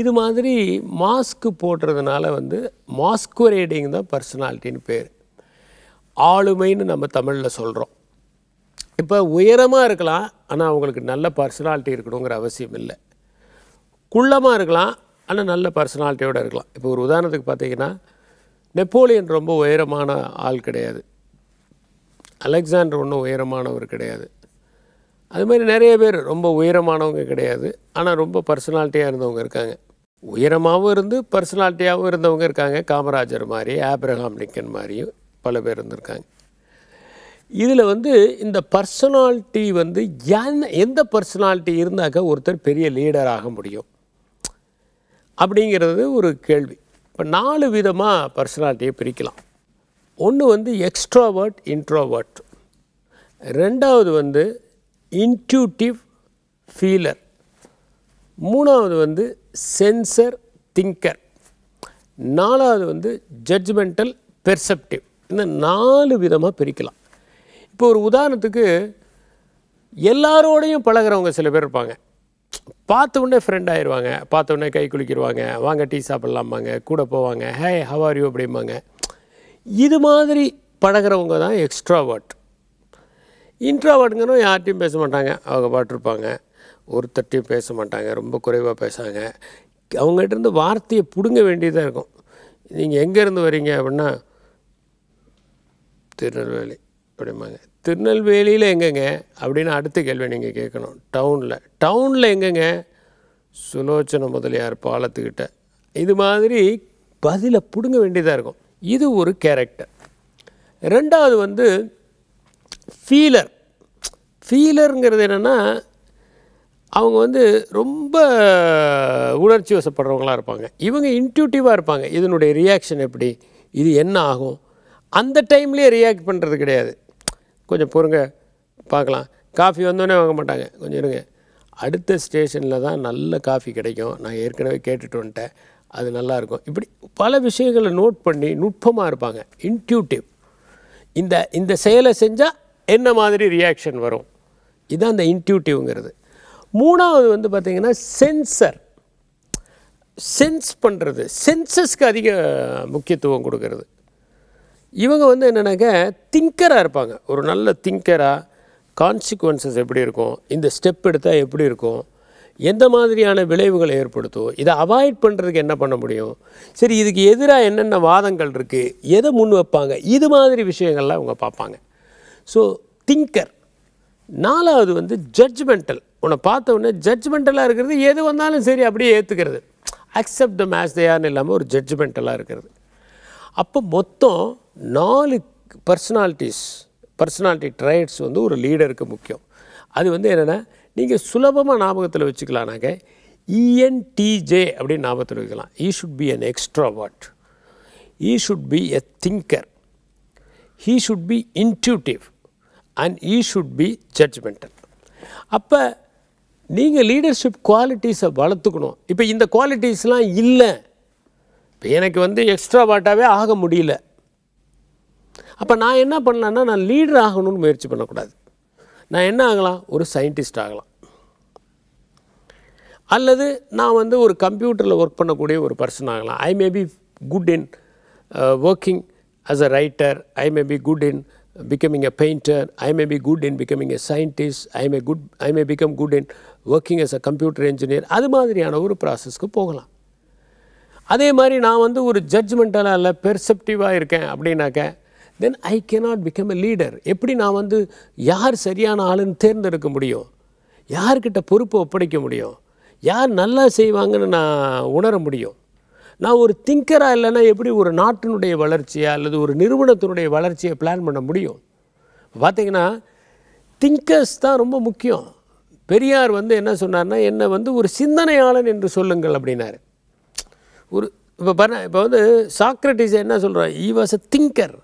இது மாதிரி மாஸ்க்கு போடுறதுனால வந்து மாஸ்குரேடிங் தான் பர்சனாலிட்டின்னு பேர். ஆளுமைன்னு நம்ம தமிழில் சொல்கிறோம். இப்போ உயரமாக இருக்கலாம், ஆனால் அவங்களுக்கு நல்ல பர்சனாலிட்டி இருக்கணுங்கிற அவசியம் இல்லை. குள்ளமாக இருக்கலாம், ஆனால் நல்ல பர்சனாலிட்டியோடு இருக்கலாம். இப்போ ஒரு உதாரணத்துக்கு பார்த்தீங்கன்னா, நெப்போலியன் ரொம்ப உயரமான ஆள் கிடையாது, அலெக்சாண்டர் ஒன்றும் உயரமானவர் கிடையாது. அது மாதிரி நிறைய பேர் ரொம்ப உயரமானவங்க கிடையாது, ஆனால் ரொம்ப பர்சனாலிட்டியாக இருந்தவங்க இருக்காங்க. உயரமாகவும் இருந்து பர்சனாலிட்டியாகவும் இருந்தவங்க இருக்காங்க. காமராஜர் மாதிரி, ஆப்ரஹாம் லிங்கன் மாதிரியும் பல பேர் இருந்திருக்காங்க. இதில் வந்து இந்த பர்சனாலிட்டி வந்து எந்த பர்சனாலிட்டி இருந்தாக்க ஒருத்தர் பெரிய லீடர் ஆக முடியும் அப்படிங்கிறது ஒரு கேள்வி. இப்போ 4 விதமாக பர்சனாலிட்டியை பிரிக்கலாம். ஒன்று வந்து எக்ஸ்ட்ராவர்ட், இன்ட்ரோவர்ட். ரெண்டாவது வந்து இன்ட்யூட்டிவ், ஃபீலர். மூணாவது வந்து சென்சர், திங்கர். நாலாவது வந்து ஜட்ஜ்மெண்டல், பெர்செப்டிவ். இந்த 4 விதமாக பிரிக்கலாம். இப்போ ஒரு உதாரணத்துக்கு எல்லாரோடையும் பழகிறவங்க சில பேர் இருப்பாங்க. பார்த்த உடனே ஃப்ரெண்ட் ஆயிடுவாங்க, பார்த்த உடனே கை குளிக்கிடுவாங்க, வாங்க டீ சாப்பிட்லாமாங்க, கூட போவாங்க, ஹே ஹவ் ஆர் யூ அப்படிம்பாங்க. இது மாதிரி பழகிறவங்க தான் எக்ஸ்ட்ராவர்ட். இன்ட்ராவர்ட்டுங்கிறவங்க யார்ட்டையும் பேச மாட்டாங்க, அவங்க பாட்டிருப்பாங்க, ஒருத்தட்டையும் பேச மாட்டாங்க, ரொம்ப குறைவாக பேசுவாங்க. அவங்ககிட்டருந்து வார்த்தையை பிடுங்க வேண்டியதாக இருக்கும். நீங்கள் எங்கேருந்து வரீங்க அப்படின்னா திருநெல்வேலி அப்படிம்பாங்க. திருநெல்வேலியில் எங்கேங்க அப்படின்னு அடுத்த கேள்வி நீங்கள் கேட்கணும். டவுனில் எங்கேங்க? சுலோச்சன முதலியார் பாலத்துக்கிட்ட. இது மாதிரி பதிலை பிடுங்க வேண்டியதாக இருக்கும். இது ஒரு கேரக்டர். ரெண்டாவது வந்து ஃபீலர். ஃபீலருங்கிறது என்னென்னா அவங்க வந்து ரொம்ப உணர்ச்சி வசப்படுறவங்களாக இருப்பாங்க. இவங்க இன்ட்யூட்டிவாக இருப்பாங்க. இதனுடைய ரியாக்ஷன் எப்படி, இது என்ன ஆகும், அந்த டைம்லேயே ரியாக்ட் பண்ணுறது கிடையாது. கொஞ்சம் பொறுங்க பார்க்கலாம், காஃபி வந்தோடனே வாங்க மாட்டாங்க, கொஞ்சம் இருங்க, அடுத்த ஸ்டேஷனில் தான் நல்ல காஃபி கிடைக்கும், நான் ஏற்கனவே கேட்டுட்டு வந்துட்டேன், அது நல்லாயிருக்கும். இப்படி பல விஷயங்களை நோட் பண்ணி நுட்பமாக இருப்பாங்க. இன்ட்யூட்டிவ். இந்த செயலை செஞ்சால் என்ன மாதிரி ரியாக்ஷன் வரும், இதுதான் அந்த இன்ட்யூட்டிவ்ங்கிறது. மூணாவது வந்து பார்த்திங்கன்னா சென்சர். சென்ஸ் பண்ணுறது, சென்சஸ்க்கு அதிக முக்கியத்துவம் கொடுக்கறது. இவங்க வந்து என்னென்னாக்க திங்கராக இருப்பாங்க. ஒரு நல்ல திங்கராக கான்சிக்வன்சஸ் எப்படி இருக்கும், இந்த ஸ்டெப் எடுத்தால் எப்படி இருக்கும், எந்த மாதிரியான விளைவுகளை ஏற்படுத்தும், இதை அவாய்ட் பண்ணுறதுக்கு என்ன பண்ண முடியும், சரி இதுக்கு எதிராக என்னென்ன வாதங்கள் இருக்குது, எதை முன் வைப்பாங்க, இது மாதிரி விஷயங்கள்லாம் அவங்க பார்ப்பாங்க. So thinker. நாலாவது வந்து ஜட்ஜ்மெண்டல். உன்னை பார்த்த உடனே ஜட்ஜ்மெண்டலாக இருக்கிறது, எது வந்தாலும் சரி அப்படியே ஏற்றுக்கிறது, அக்செப்ட் த மேஸ் தேயான்னு இல்லாமல் ஒரு ஜட்ஜ்மெண்டலாக இருக்கிறது. அப்போ மொத்தம் 4 பர்சனாலிட்டி ட்ரைட்ஸ் வந்து ஒரு லீடருக்கு முக்கியம். அது வந்து என்னென்னா நீங்கள் சுலபமாக ஞாபகத்தில் வச்சுக்கலானாக்க ENTJ அப்படின்னு ஞாபகத்தில் வைக்கலாம். He should be an extrovert, he should be a thinker, he should be intuitive and he should be judgemental. அப்போ நீங்கள் லீடர்ஷிப் குவாலிட்டிஸை வளர்த்துக்கணும். இப்போ இந்த குவாலிட்டிஸ்லாம் இல்லை, இப்போ எனக்கு வந்து எக்ஸ்ட்ராவாட்டாகவே ஆக முடியல, அப்போ நான் என்ன பண்ணலான்னா நான் லீடர் ஆகணும்னு முயற்சி பண்ணக்கூடாது. நான் என்ன ஆகலாம், ஒரு சயின்டிஸ்ட் ஆகலாம், அல்லது நான் வந்து ஒரு கம்ப்யூட்டரில் ஒர்க் பண்ணக்கூடிய ஒரு பர்சன் ஆகலாம். I may be good in working as a writer, I may be good in becoming a painter, I may be good in becoming a scientist, I may become good in working as a computer engineer. அது மாதிரியான ஒரு ப்ராசஸ்க்கு போகலாம். அதே மாதிரி நான் வந்து ஒரு ஜட்ஜ்மெண்டலாக இல்லை பெர்செப்டிவாக இருக்கேன் அப்படின்னாக்க தென் ஐ cannot become a leader. எப்படி நான் வந்து யார் சரியான ஆளுன்னு தேர்ந்தெடுக்க முடியும், யார்கிட்ட பொறுப்பை ஒப்படைக்க முடியும், யார் நல்லா செய்வாங்கன்னு நான் உணர முடியும். நான் ஒரு திங்கராக இல்லைன்னா எப்படி ஒரு நாட்டினுடைய வளர்ச்சியை அல்லது ஒரு நிறுவனத்தினுடைய வளர்ச்சியை பிளான் பண்ண முடியும்? பார்த்திங்கன்னா திங்கர்ஸ் தான் ரொம்ப முக்கியம். பெரியார் வந்து என்ன சொன்னார்னா, என்னை வந்து ஒரு சிந்தனையாளன் என்று சொல்லுங்கள் அப்படின்னாரு. இப்போ வந்து சாக்ரட்டிஸ் என்ன சொல்கிறார், ஈ வாஸ் அ திங்கர்.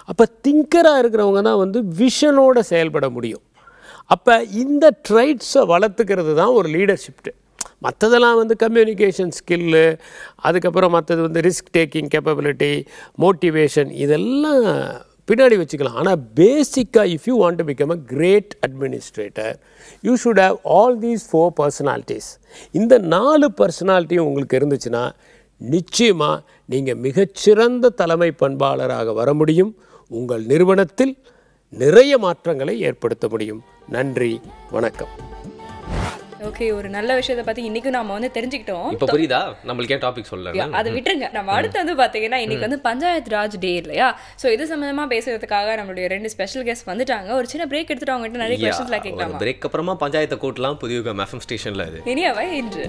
அப்போ திங்கராக இருக்கிறவங்க தான் வந்து விஷனோடு செயல்பட முடியும். அப்போ இந்த ட்ரைட்ஸை வளர்த்துக்கிறது தான் ஒரு லீடர்ஷிப்ட்டு. மற்றதெல்லாம் வந்து கம்யூனிகேஷன் ஸ்கில்லு, அதுக்கப்புறம் மற்றது வந்து ரிஸ்க் டேக்கிங் கேப்பபிலிட்டி, மோட்டிவேஷன், இதெல்லாம் பின்னாடி வச்சுக்கலாம். ஆனால் பேசிக்காக if you want to become a great administrator you should have all these 4 personalities. இந்த 4 பர்சனாலிட்டியும் உங்களுக்கு இருந்துச்சுன்னா நிச்சயமாக நீங்கள் மிகச்சிறந்த தலைமை பண்பாளராக வர முடியும். உங்கள் நிறுவனத்தில் நிறைய மாற்றங்களை ஏற்படுத்த முடியும். நன்றி, வணக்கம். ஓகே, ஒரு நல்ல விஷயத்தை பற்றி இன்றைக்கும் நம்ம வந்து தெரிஞ்சுக்கிட்டோம். இப்போ புரியுதா நம்மளுக்கு ஏன் டாபிக் சொல்லல, அதை விட்டுருங்க. நம்ம அடுத்து வந்து பார்த்தீங்கன்னா இன்னைக்கு வந்து பஞ்சாயத்து ராஜ் டே இல்லையா? ஸோ இது சம்மந்தமாக பேசுறதுக்காக நம்மளுடைய 2 ஸ்பெஷல் கெஸ்ட் வந்துட்டாங்க. ஒரு சின்ன பிரேக் எடுத்துட்டு அவங்ககிட்ட நிறைய கொஸ்டின்ஸ்லாம் கேட்கலாம். பிரேக் அப்புறமா பஞ்சாயத்தை கூட்டலாம் புதிய FM ஸ்டேஷனில். இது இனியாவை இன்று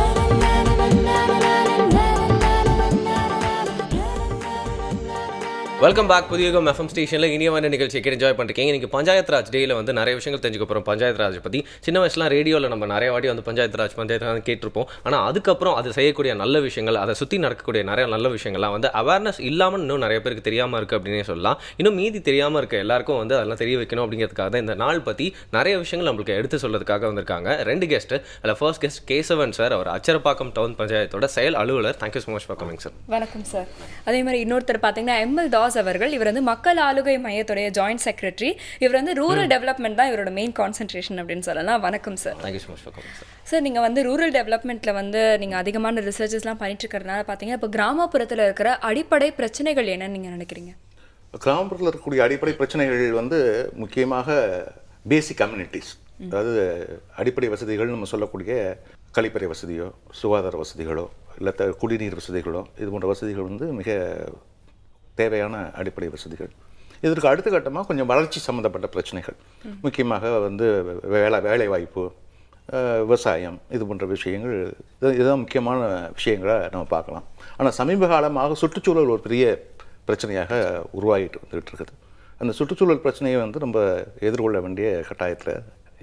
வெல்கம் பேக். புதிய FM ஸ்டேஷனில் இனியவான நிகழ்ச்சியை என்ஜாய் பண்ணிருக்கீங்க. இன்றைக்கி பஞ்சாயத்து ராஜ் டேயில் வந்து நிறைய விஷயங்கள் தெரிஞ்சுக்க போகிறோம். பஞ்சாயத்து ராஜ் பற்றி சின்ன வயசுலாம் ரேடியோவில் நம்ம நிறைய வாட்டி வந்து பஞ்சாயத்து ராஜ் கேட்டிருப்போம். ஆனால் அதுக்கப்புறம் அது செய்யக்கூடிய நல்ல விஷயங்கள், அதை சுற்றி நடக்கக்கூடிய நிறைய நல்ல விஷயங்கள்லாம் வந்து அவேர்னஸ் இல்லாமல் இன்னும் நிறைய பேருக்கு தெரியாமல் இருக்குது அப்படின்னே சொல்லலாம். இன்னும் மீதி தெரியாமல் இருக்க எல்லாருக்கும் வந்து அதெல்லாம் தெரிய வைக்கணும் அப்படிங்கிறதுக்காக தான் இந்த நாள் பற்றி நிறைய விஷயங்கள் நம்மளுக்கு எடுத்து சொல்றதுக்காக வந்திருக்காங்க 2 கெஸ்ட்டு. அதில் ஃபர்ஸ்ட் கெஸ்ட் கேசவன் சார், அவர் அச்சரப்பாக்கம் டவுன் பஞ்சாயத்தோட செயல் அலுவலர். Thank you so much for coming sir. வணக்கம் சார். அதே மாதிரி இன்னொருத்தர் பார்த்தீங்கன்னா ML தாஸ் அவர்கள். இவர் வந்து மக்கள் ஆளுகை மையத்துடைய ஜாயிண்ட் செக்ரட்டரி. இவர் வந்து ரூரல் டெவலப்மெண்ட் தான் இவரோட மெயின் கான்சென்ட்ரேஷன் அப்படின்னு சொல்லலாம். வணக்கம் sir. Thank you so much for coming sir. Sir, நீங்கள் வந்து ரூரல் டெவலப்மெண்ட்டில் வந்து நீங்கள் அதிகமான ரிசர்ச்சஸ்லாம் பண்ணிட்டு இருக்கிறதுனால பார்த்தீங்கன்னா இப்போ கிராமப்புறத்தில் இருக்கிற அடிப்படை பிரச்சனைகள் என்னன்னு நீங்கள் நினைக்கிறீங்க? கிராமப்புறத்தில் இருக்கக்கூடிய அடிப்படை பிரச்சனைகள் வந்து முக்கியமாக பேசிக் கம்யூனிட்டிஸ், அதாவது அடிப்படை வசதிகள் நம்ம சொல்லக்கூடிய கழிப்பறை வசதியோ சுகாதார வசதிகளோ இல்லை குடிநீர் வசதிகளோ இது போன்ற வசதிகள் வந்து மிக தேவையான அடிப்படை வசதிகள். இதற்கு அடுத்த கட்டமாக கொஞ்சம் வளர்ச்சி சம்மந்தப்பட்ட பிரச்சனைகள், முக்கியமாக வந்து வேலைவாய்ப்பு, விவசாயம், இது போன்ற விஷயங்கள், இதுதான் முக்கியமான விஷயங்களை நம்ம பார்க்கலாம். ஆனால் சமீப காலமாக சுற்றுச்சூழல் ஒரு பெரிய பிரச்சனையாக உருவாகிட்டு வந்துகிட்டு இருக்குது. அந்த சுற்றுச்சூழல் பிரச்சனையை வந்து நம்ம எதிர்கொள்ள வேண்டிய கட்டாயத்தில்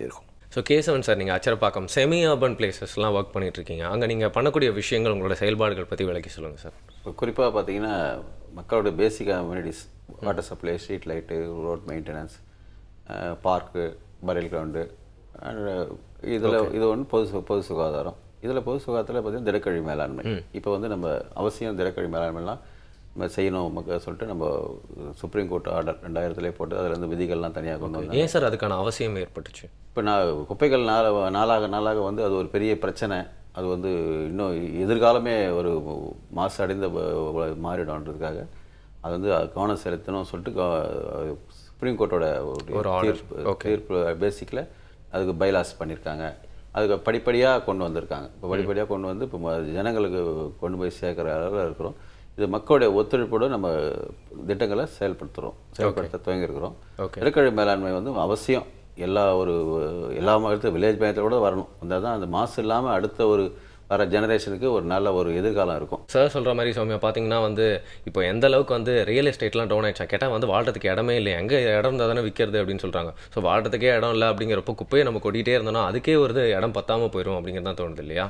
இருக்கும். ஸோ கேசவன் சார், நீங்கள் அச்சரப்பாக்கம் செமி அர்பன் பிளேசஸ்லாம் ஒர்க் பண்ணிகிட்ருக்கீங்க. அங்கே நீங்கள் பண்ணக்கூடிய விஷயங்கள், உங்களோட செயல்பாடுகள் பற்றி விளக்கி சொல்லுங்கள் சார். குறிப்பாக பார்த்தீங்கன்னா மக்களோட basic amenities, water supply, street light, road maintenance, park, burial ground, இது ஒன்று பொது சுகாதாரம். இதில் பொது சுகாதாரத்தில் பார்த்தீங்கன்னா திடக்கழிவு மேலாண்மை. இப்போ வந்து நம்ம அவசியம் திடக்கழிவு மேலாண்மைலாம் நம்ம செய்யணும் மக்கள் சொல்லிட்டு நம்ம சுப்ரீம் கோர்ட் ஆர்டர் 2000 போட்டு அதில் இருந்து விதிகள்லாம் தனியாக கொண்டு வந்தோம். ஏன் சார் அதுக்கான அவசியம் ஏற்பட்டுச்சு? இப்போ குப்பைகள் நாளாக வந்து அது ஒரு பெரிய பிரச்சனை. அது வந்து இன்னும் எதிர்காலமே ஒரு மாசு அடைந்த மாறிடும்ன்றதுக்காக அது வந்து கவனம் செலுத்தணும் சொல்லிட்டு சுப்ரீம் கோர்ட்டோட தீர்ப்பு பேசிக்கில் அதுக்கு பைலாஸ் பண்ணியிருக்காங்க. அதுக்கு படிப்படியாக கொண்டு வந்திருக்காங்க. இப்போ படிப்படியாக கொண்டு வந்து இப்போ ஜனங்களுக்கு கொண்டு போய் சேர்க்குற அளவில் இருக்கிறோம். இது மக்களுடைய ஒத்துழைப்போடு நம்ம திட்டங்களை செயல்படுத்த துவங்கியிருக்கிறோம். திடக்கழிவு மேலாண்மை வந்து அவசியம். எல்லா இடத்துல வில்லேஜ் பயணத்தில் கூட வரணும். வந்தால் தான் அந்த மாசு இல்லாமல் அடுத்த ஒரு வர ஜெனரேஷனுக்கு ஒரு நல்ல ஒரு எதிர்காலம் இருக்கும். சார் சொல்கிற மாதிரி சௌமியா பார்த்தீங்கன்னா வந்து இப்போ எந்த அளவுக்கு வந்து ரியல் எஸ்டேட்லாம் டவுன் ஆயிடுச்சா கேட்டால் வந்து வாழ்றதுக்கு இடமே இல்லை, எங்கே இடம் இருந்தால் தானே விற்கிறது அப்படின்னு சொல்கிறாங்க. ஸோ வாழ்றதுக்கே இடம் இல்லை அப்படிங்கிறப்போ குப்பையை நம்ம கொட்டிகிட்டே இருந்தோம்னா அதுக்கே ஒரு இடம் பத்தாமல் போயிடும் அப்படிங்கிறது தான் தோணுது இல்லையா?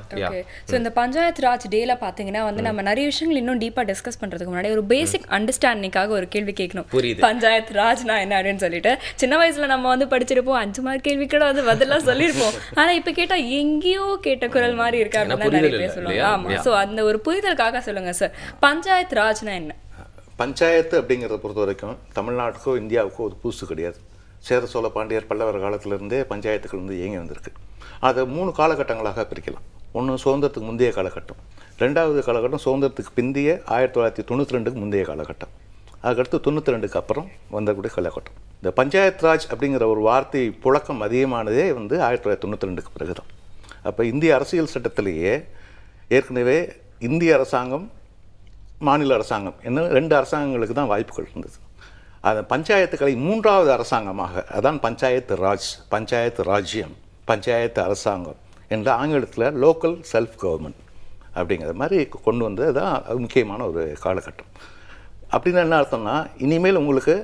ஸோ இந்த பஞ்சாயத்து ராஜ் டேல பார்த்தீங்கன்னா வந்து நம்ம நிறைய விஷயங்கள் இன்னும் டீப்பாக டிஸ்கஸ் பண்ணுறதுக்கு முன்னாடி ஒரு பேசிக் அண்டர்ஸ்டாண்டிங்காக ஒரு கேள்வி கேட்கணும். புரியுது பஞ்சாயத்து ராஜ்னா என்ன அப்படின்னு சொல்லிட்டு. சின்ன வயசில் நம்ம வந்து படிச்சிருப்போம், 5 மார்க் கேள்வி கூட வந்து பதிலாக சொல்லியிருப்போம். ஆனால் இப்போ கேட்டால் எங்கேயோ கேட்ட குரல் மாதிரி இருக்கு அப்படின்னு நிறைய பேர் சொல்லுவாங்க. ஆமா, சோ அந்த ஒரு புரிதலுக்காக சொல்லுங்க சார், பஞ்சாயத்து ராஜ்னா என்ன? பஞ்சாயத்து அப்படிங்கிறத பொறுத்த வரைக்கும் தமிழ்நாட்டுக்கோ இந்தியாவுக்கோ ஒரு புதுசு கிடையாது. சேர சோழ பாண்டியர் பல்லவர் காலத்திலிருந்தே பஞ்சாயத்துகள் வந்து இயங்கி வந்திருக்கு. அதை 3 காலகட்டங்களாக பிரிக்கலாம். ஒன்று சுதந்திரத்துக்கு முந்தைய காலகட்டம், 2வது காலகட்டம் சுதந்திரத்துக்கு பிந்தைய 1992க்கு முந்தைய காலகட்டம், அதுக்கடுத்து 92க்கு அப்புறம் வந்தக்கூடிய காலகட்டம். இந்த பஞ்சாயத் ராஜ் அப்படிங்கிற ஒரு வார்த்தை புழக்கம் அதிகமானதே வந்து 1992க்கு பிறகு தான். அப்போ இந்திய அரசியல் சட்டத்திலேயே ஏற்கனவே இந்திய அரசாங்கம் மாநில அரசாங்கம் என்ன 2 அரசாங்கங்களுக்கு தான் வாய்ப்புகள் இருந்தது. அது பஞ்சாயத்துக்களை 3வது அரசாங்கமாக, அதான் பஞ்சாயத்து ராஜ், பஞ்சாயத்து ராஜ்யம், பஞ்சாயத்து அரசாங்கம் என்ற ஆங்கிலத்தில் லோக்கல் செல்ஃப் கவர்மெண்ட் அப்படிங்கிற மாதிரி கொண்டு வந்தது தான் அது முக்கியமான ஒரு காலகட்டம். அப்படின்னு என்ன அர்த்தம்னா, இனிமேல் உங்களுக்கு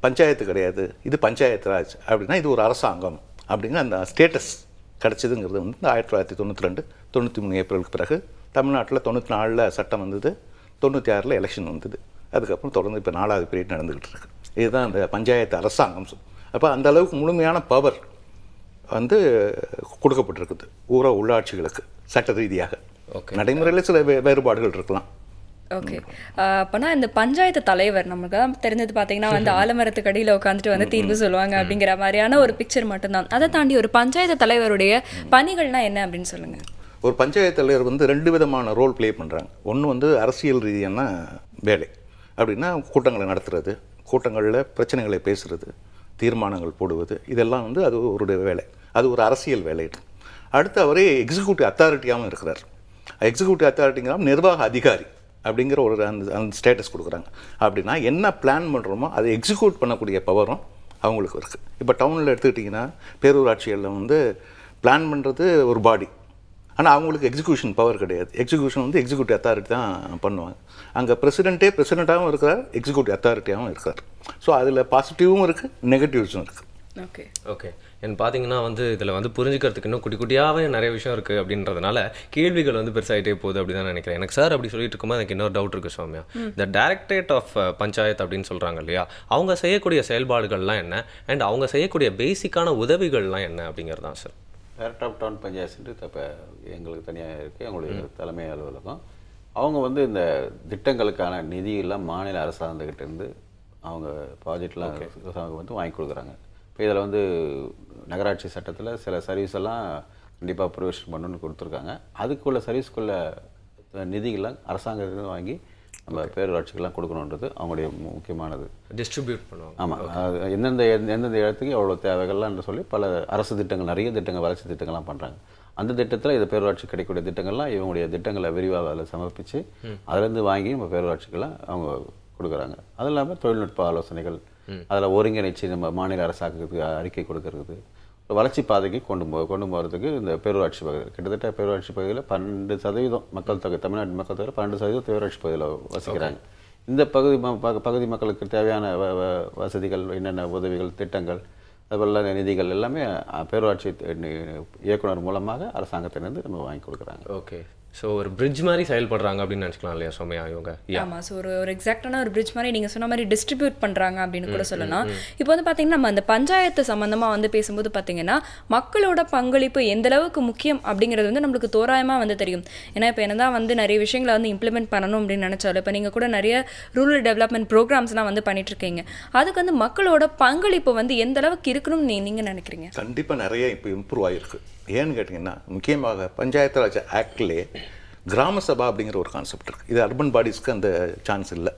பஞ்சாயத்து கிடையாது, இது பஞ்சாயத்து ராஜ் அப்படின்னா இது ஒரு அரசாங்கம் அப்படிங்கிற அந்த ஸ்டேட்டஸ் கிடச்சிதுங்கிறது வந்து 1992 93 ஏப்ரலுக்கு பிறகு தமிழ்நாட்டில் 94ல் சட்டம் வந்தது, 96ல் எலெக்ஷன் வந்தது. அதுக்கப்புறம் தொடர்ந்து இப்போ 4வது பீரியட் நடந்துக்கிட்டு இருக்கு. இதுதான் அந்த பஞ்சாயத்து அரசாங்கம். அப்போ அந்த அளவுக்கு முழுமையான பவர் வந்து கொடுக்கப்பட்டிருக்குது உள்ளாட்சிகளுக்கு சட்ட ரீதியாக. நடைமுறையில் சில வேறுபாடுகள் இருக்கலாம். ஓகே, அப்போனா இந்த பஞ்சாயத்து தலைவர் நமக்கு தான் தெரிஞ்சது பார்த்தீங்கன்னா வந்து ஆலமரத்துக்கு அடியில் உட்காந்துட்டு வந்து தீர்வு சொல்லுவாங்க அப்படிங்கிற மாதிரியான ஒரு பிக்சர் மட்டும்தான். அதை தாண்டி ஒரு பஞ்சாயத்து தலைவருடைய பணிகள்னா என்ன அப்படின்னு சொல்லுங்கள். ஒரு பஞ்சாயத்து தலைவர் வந்து 2 விதமான ரோல் ப்ளே பண்ணுறாங்க. ஒன்று வந்து அரசியல் ரீதியான வேலை அப்படின்னா கூட்டங்களை நடத்துறது, கூட்டங்களில் பிரச்சனைகளை பேசுறது, தீர்மானங்கள் போடுவது, இதெல்லாம் வந்து அது ஒரு வேலை, அது ஒரு அரசியல் வேலை. அடுத்து அவரே எக்ஸிக்யூட்டிவ் அத்தாரிட்டியாகவும் இருக்கிறார். எக்ஸிக்யூட்டிவ் அத்தாரிட்டிங்கிறாம நிர்வாக அதிகாரி அப்படிங்கிற ஒரு அந்த ஸ்டேட்டஸ் கொடுக்குறாங்க. அப்படின்னா என்ன பிளான் பண்ணுறோமோ அதை எக்ஸிக்யூட் பண்ணக்கூடிய பவரும் அவங்களுக்கு இருக்குது. இப்போ டவுனில் எடுத்துக்கிட்டிங்கன்னா பேரூராட்சிகளில் வந்து பிளான் பண்ணுறது ஒரு பாடி, ஆனால் அவங்களுக்கு எக்ஸிக்யூஷன் பவர் கிடையாது. எக்ஸிக்யூஷன் வந்து எக்ஸிக்யூட்டிவ் அத்தாரிட்டி தான் பண்ணுவாங்க. அங்கே பிரசிடெண்ட்டாகவும் இருக்கிறார், எக்ஸிக்யூட்டிவ் அத்தாரிட்டியாகவும் இருக்கார். ஸோ அதில் பாசிட்டிவும் இருக்குது, நெகட்டிவ்ஸும் இருக்குது. ஓகே ஓகே என் பார்த்தீங்கன்னா வந்து இதில் வந்து புரிஞ்சுக்கிறதுக்கு இன்னும் குட்டி குட்டியாகவே நிறைய விஷயம் இருக்குது அப்படின்றதுனால கேள்விகள் வந்து பெருசாகிட்டே போகுது அப்படி தான் நினைக்கிறேன். எனக்கு சார் அப்படி சொல்லிட்டு இருக்கும்போது எனக்கு இன்னொரு டவுட் இருக்குது சௌமியா. இந்த டைரக்டரேட் ஆஃப் பஞ்சாயத்து அப்படின்னு சொல்கிறாங்க இல்லையா, அவங்க செய்யக்கூடிய செயல்பாடுகள்லாம் என்ன அண்ட் அவங்க செய்யக்கூடிய பேசிக்கான உதவிகள்லாம் என்ன அப்படிங்கிறது தான் sir. Director of town panchayat இப்போ எங்களுக்கு தனியாக இருக்குது, எங்களுடைய தலைமை அலுவலகம். அவங்க வந்து இந்த திட்டங்களுக்கான நிதியெல்லாம் மாநில அரசாங்கத்துக்கிட்ட இருந்து அவங்க ப்ராஜெக்ட்லாம் வந்து வாங்கி கொடுக்குறாங்க. இப்போ இதில் வந்து நகராட்சி சட்டத்தில் சில சர்வீஸ் எல்லாம் கண்டிப்பாக ப்ரொவிஷன் பண்ணணுன்னு கொடுத்துருக்காங்க. அதுக்குள்ள சர்வீஸ்க்குள்ள நிதிகள்லாம் அரசாங்கத்துலேருந்து வாங்கி நம்ம பேரூராட்சிக்கெல்லாம் கொடுக்கணுன்றது அவங்களுடைய முக்கியமானது. டிஸ்ட்ரிபியூட் பண்ணுவாங்க. ஆமாம், அது எந்தெந்த இடத்துக்கு எவ்வளோ தேவைகள்லாம்னு சொல்லி பல அரசு திட்டங்கள், நிறைய திட்டங்கள், வளர்ச்சி திட்டங்கள்லாம் பண்ணுறாங்க. அந்த திட்டத்தில் இது பேரூராட்சி கிடைக்கக்கூடிய திட்டங்கள்லாம் இவங்களுடைய திட்டங்களை விரிவாக அதில் சமர்ப்பித்து அதுலேருந்து வாங்கி நம்ம பேரூராட்சிக்கெல்லாம் அவங்க கொடுக்குறாங்க. அது இல்லாமல் தொழில்நுட்ப ஆலோசனைகள் அதில் ஒருங்கிணைச்சு நம்ம மாநில அரசாங்கத்துக்கு அறிக்கை கொடுக்கறது, வளர்ச்சி பாதைக்கு கொண்டு போகிறதுக்கு இந்த பேரூராட்சி பகுதியில் கிட்டத்தட்ட பேரூராட்சி பகுதியில் 12% மக்கள் தொகை, தமிழ்நாட்டு மக்கள் தொகை 12% பேரூராட்சி பகுதியில் வசிக்கிறாங்க. இந்த பகுதி மக்களுக்கு தேவையான வசதிகள், என்னென்ன உதவிகள், திட்டங்கள், அதுபோல் நிதிகள் எல்லாமே பேரூராட்சி இயக்குனர் மூலமாக அரசாங்கத்திலிருந்து நம்ம வாங்கி கொடுக்குறாங்க. ஓகே, ஸோ ஒரு பிரிட்ஜ் மாதிரி செயல்படுறாங்க அப்படின்னு நினச்சிக்கலாம் இல்லையா சௌமியா இவங்க? ஆமாம், ஸோ ஒரு எக்ஸாக்டான ஒரு பிரிட்ஜ் மாதிரி நீங்கள் சொன்ன மாதிரி டிஸ்ட்ரிபியூட் பண்ணுறாங்க அப்படின்னு கூட சொல்லலாம். இப்போ வந்து பார்த்தீங்கன்னா நம்ம அந்த பஞ்சாயத்து சம்மந்தமாக வந்து பேசும்போது பார்த்தீங்கன்னா மக்களோட பங்களிப்பு எந்த அளவுக்கு முக்கியம் அப்படிங்கிறது வந்து நம்மளுக்கு தோராயமாக வந்து தெரியும். ஏன்னா இப்போ என்ன தான் வந்து நிறைய விஷயங்களை வந்து இம்ப்ளிமெண்ட் பண்ணணும் அப்படின்னு நினச்சாலும் இப்போ நீங்கள் கூட நிறைய ரூரல் டெவலப்மெண்ட் ப்ரோக்ராம்ஸ்லாம் வந்து பண்ணிட்டுருக்கீங்க. அதுக்கு வந்து மக்களோட பங்களிப்பு வந்து எந்த அளவுக்கு இருக்கணும்னு நீங்கள் நினைக்கிறீங்க? கண்டிப்பாக நிறைய இப்போ இம்ப்ரூவ் ஆகிருக்கு. ஏன்னு கேட்டிங்கன்னா முக்கியமாக பஞ்சாயத்து ராஜ் ஆக்ட்லேயே கிராம சபா அப்படிங்கிற ஒரு கான்செப்ட் இருக்குது. இது அர்பன் பாடிஸ்க்கு அந்த சான்ஸ் இல்லை.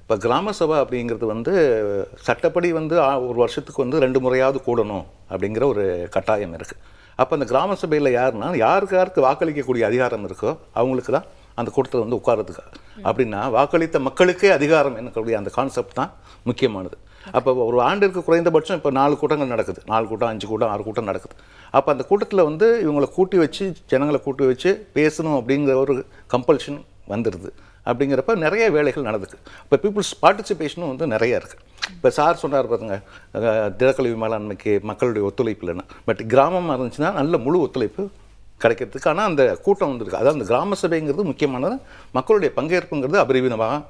இப்போ கிராம சபா அப்படிங்கிறது வந்து சட்டப்படி வந்து ஒரு வருஷத்துக்கு வந்து 2 முறையாவது கூடணும் அப்படிங்கிற ஒரு கட்டாயம் இருக்குது. அப்போ அந்த கிராம சபையில் யாருன்னா யாருக்கு வாக்களிக்கக்கூடிய அதிகாரம் இருக்கோ அவங்களுக்கு தான் அந்த கூட்டத்தில் வந்து உட்கார்றதுக்கு. அப்படின்னா வாக்களித்த மக்களுக்கே அதிகாரம் என்னக்கூடிய அந்த கான்செப்ட் தான் முக்கியமானது. அப்போ ஒரு ஆண்டிற்கு குறைந்தபட்சம் இப்போ 4 கூட்டங்கள் நடக்குது, 4 கூட்டம் 5 கூட்டம் 6 கூட்டம் நடக்குது. அப்போ அந்த கூட்டத்தில் வந்து இவங்களை கூட்டி வச்சு ஜனங்களை கூட்டி வச்சு பேசணும் அப்படிங்கிற ஒரு கம்பல்ஷன் வந்துடுது. அப்படிங்கிறப்ப நிறைய வேலைகள் நடக்குது. இப்போ பீப்புள்ஸ் பார்ட்டிசிபேஷனும் வந்து நிறைய இருக்குது. இப்போ சார் சொன்னார் பாருங்க, திடக்கழிவு மேலாண்மைக்கு மக்களுடைய ஒத்துழைப்பு இல்லைன்னா, பட் கிராமமாக இருந்துச்சுன்னா நல்ல முழு ஒத்துழைப்பு கிடைக்கிறதுக்கு. ஆனால் அந்த கூட்டம் வந்துருக்கு, அதாவது அந்த கிராம சபைங்கிறது முக்கியமானது. மக்களுடைய பங்கேற்புங்கிறது அபரிவிதமாக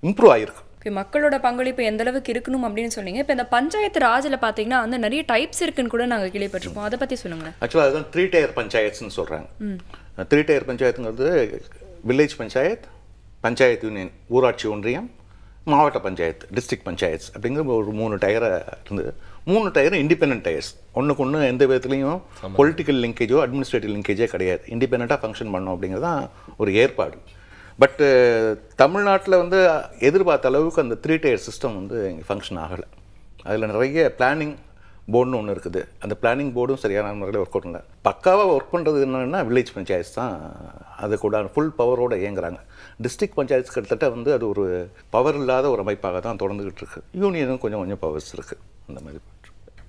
இம்ப்ரூவ் ஆகிருக்கு. மக்களோட பங்களிப்பு எந்த அளவுக்கு இருக்கணும் அப்படின்னு சொன்னீங்க. இப்போ இந்த பஞ்சாயத்து ராஜில் பார்த்தீங்கன்னா வந்து நிறைய டைப்ஸ் இருக்குன்னு கூட நாங்கள் கேள்விப்பட்டிருப்போம். அதை பற்றி சொல்லுங்கள். ஆக்சுவலாக அதுதான் 3 tier பஞ்சாயத்துன்னு சொல்கிறாங்க. 3 tier பஞ்சாயத்துங்கிறது வில்லேஜ் பஞ்சாயத், பஞ்சாயத்து யூனியன், ஊராட்சி ஒன்றியம், மாவட்ட பஞ்சாயத்து, டிஸ்ட்ரிக்ட் பஞ்சாயத்து அப்படிங்கிற ஒரு 3 டயரை இருந்தது. 3 டயரும் இண்டிபெண்டன்ட் டயர்ஸ். ஒன்றுக்கு ஒன்று எந்த விதத்துலையும் பொலிட்டிக்கல் லிங்கேஜோ அட்மினிஸ்ட்ரேட்டிவ் லிங்கேஜே கிடையாது. இண்டிபெண்ட்டாக ஃபங்க்ஷன் பண்ணணும் அப்படிங்கிறது தான் ஒரு ஏற்பாடு. பட் தமிழ்நாட்டில் வந்து எதிர்பார்த்த அளவுக்கு அந்த 3 tier சிஸ்டம் வந்து இங்கே ஃபங்க்ஷன் ஆகலை. அதில் நிறைய பிளானிங் போர்டுன்னு ஒன்று இருக்குது. அந்த பிளானிங் போர்டும் சரியான முறையில் ஒர்க் அவுட் இல்லை. பக்காவாக ஒர்க் பண்ணுறது என்னென்னா வில்லேஜ் பஞ்சாயத்து தான் அது கூட ஃபுல் பவரோடு இயங்குறாங்க. டிஸ்ட்ரிக்ட் பஞ்சாயத்து கிட்டத்தட்ட வந்து அது ஒரு பவர் இல்லாத ஒரு அமைப்பாக தான் தொடர்ந்துக்கிட்டு இருக்குது. யூனியனும் கொஞ்சம் கொஞ்சம் பவர்ஸ் இருக்குது. அந்த மாதிரி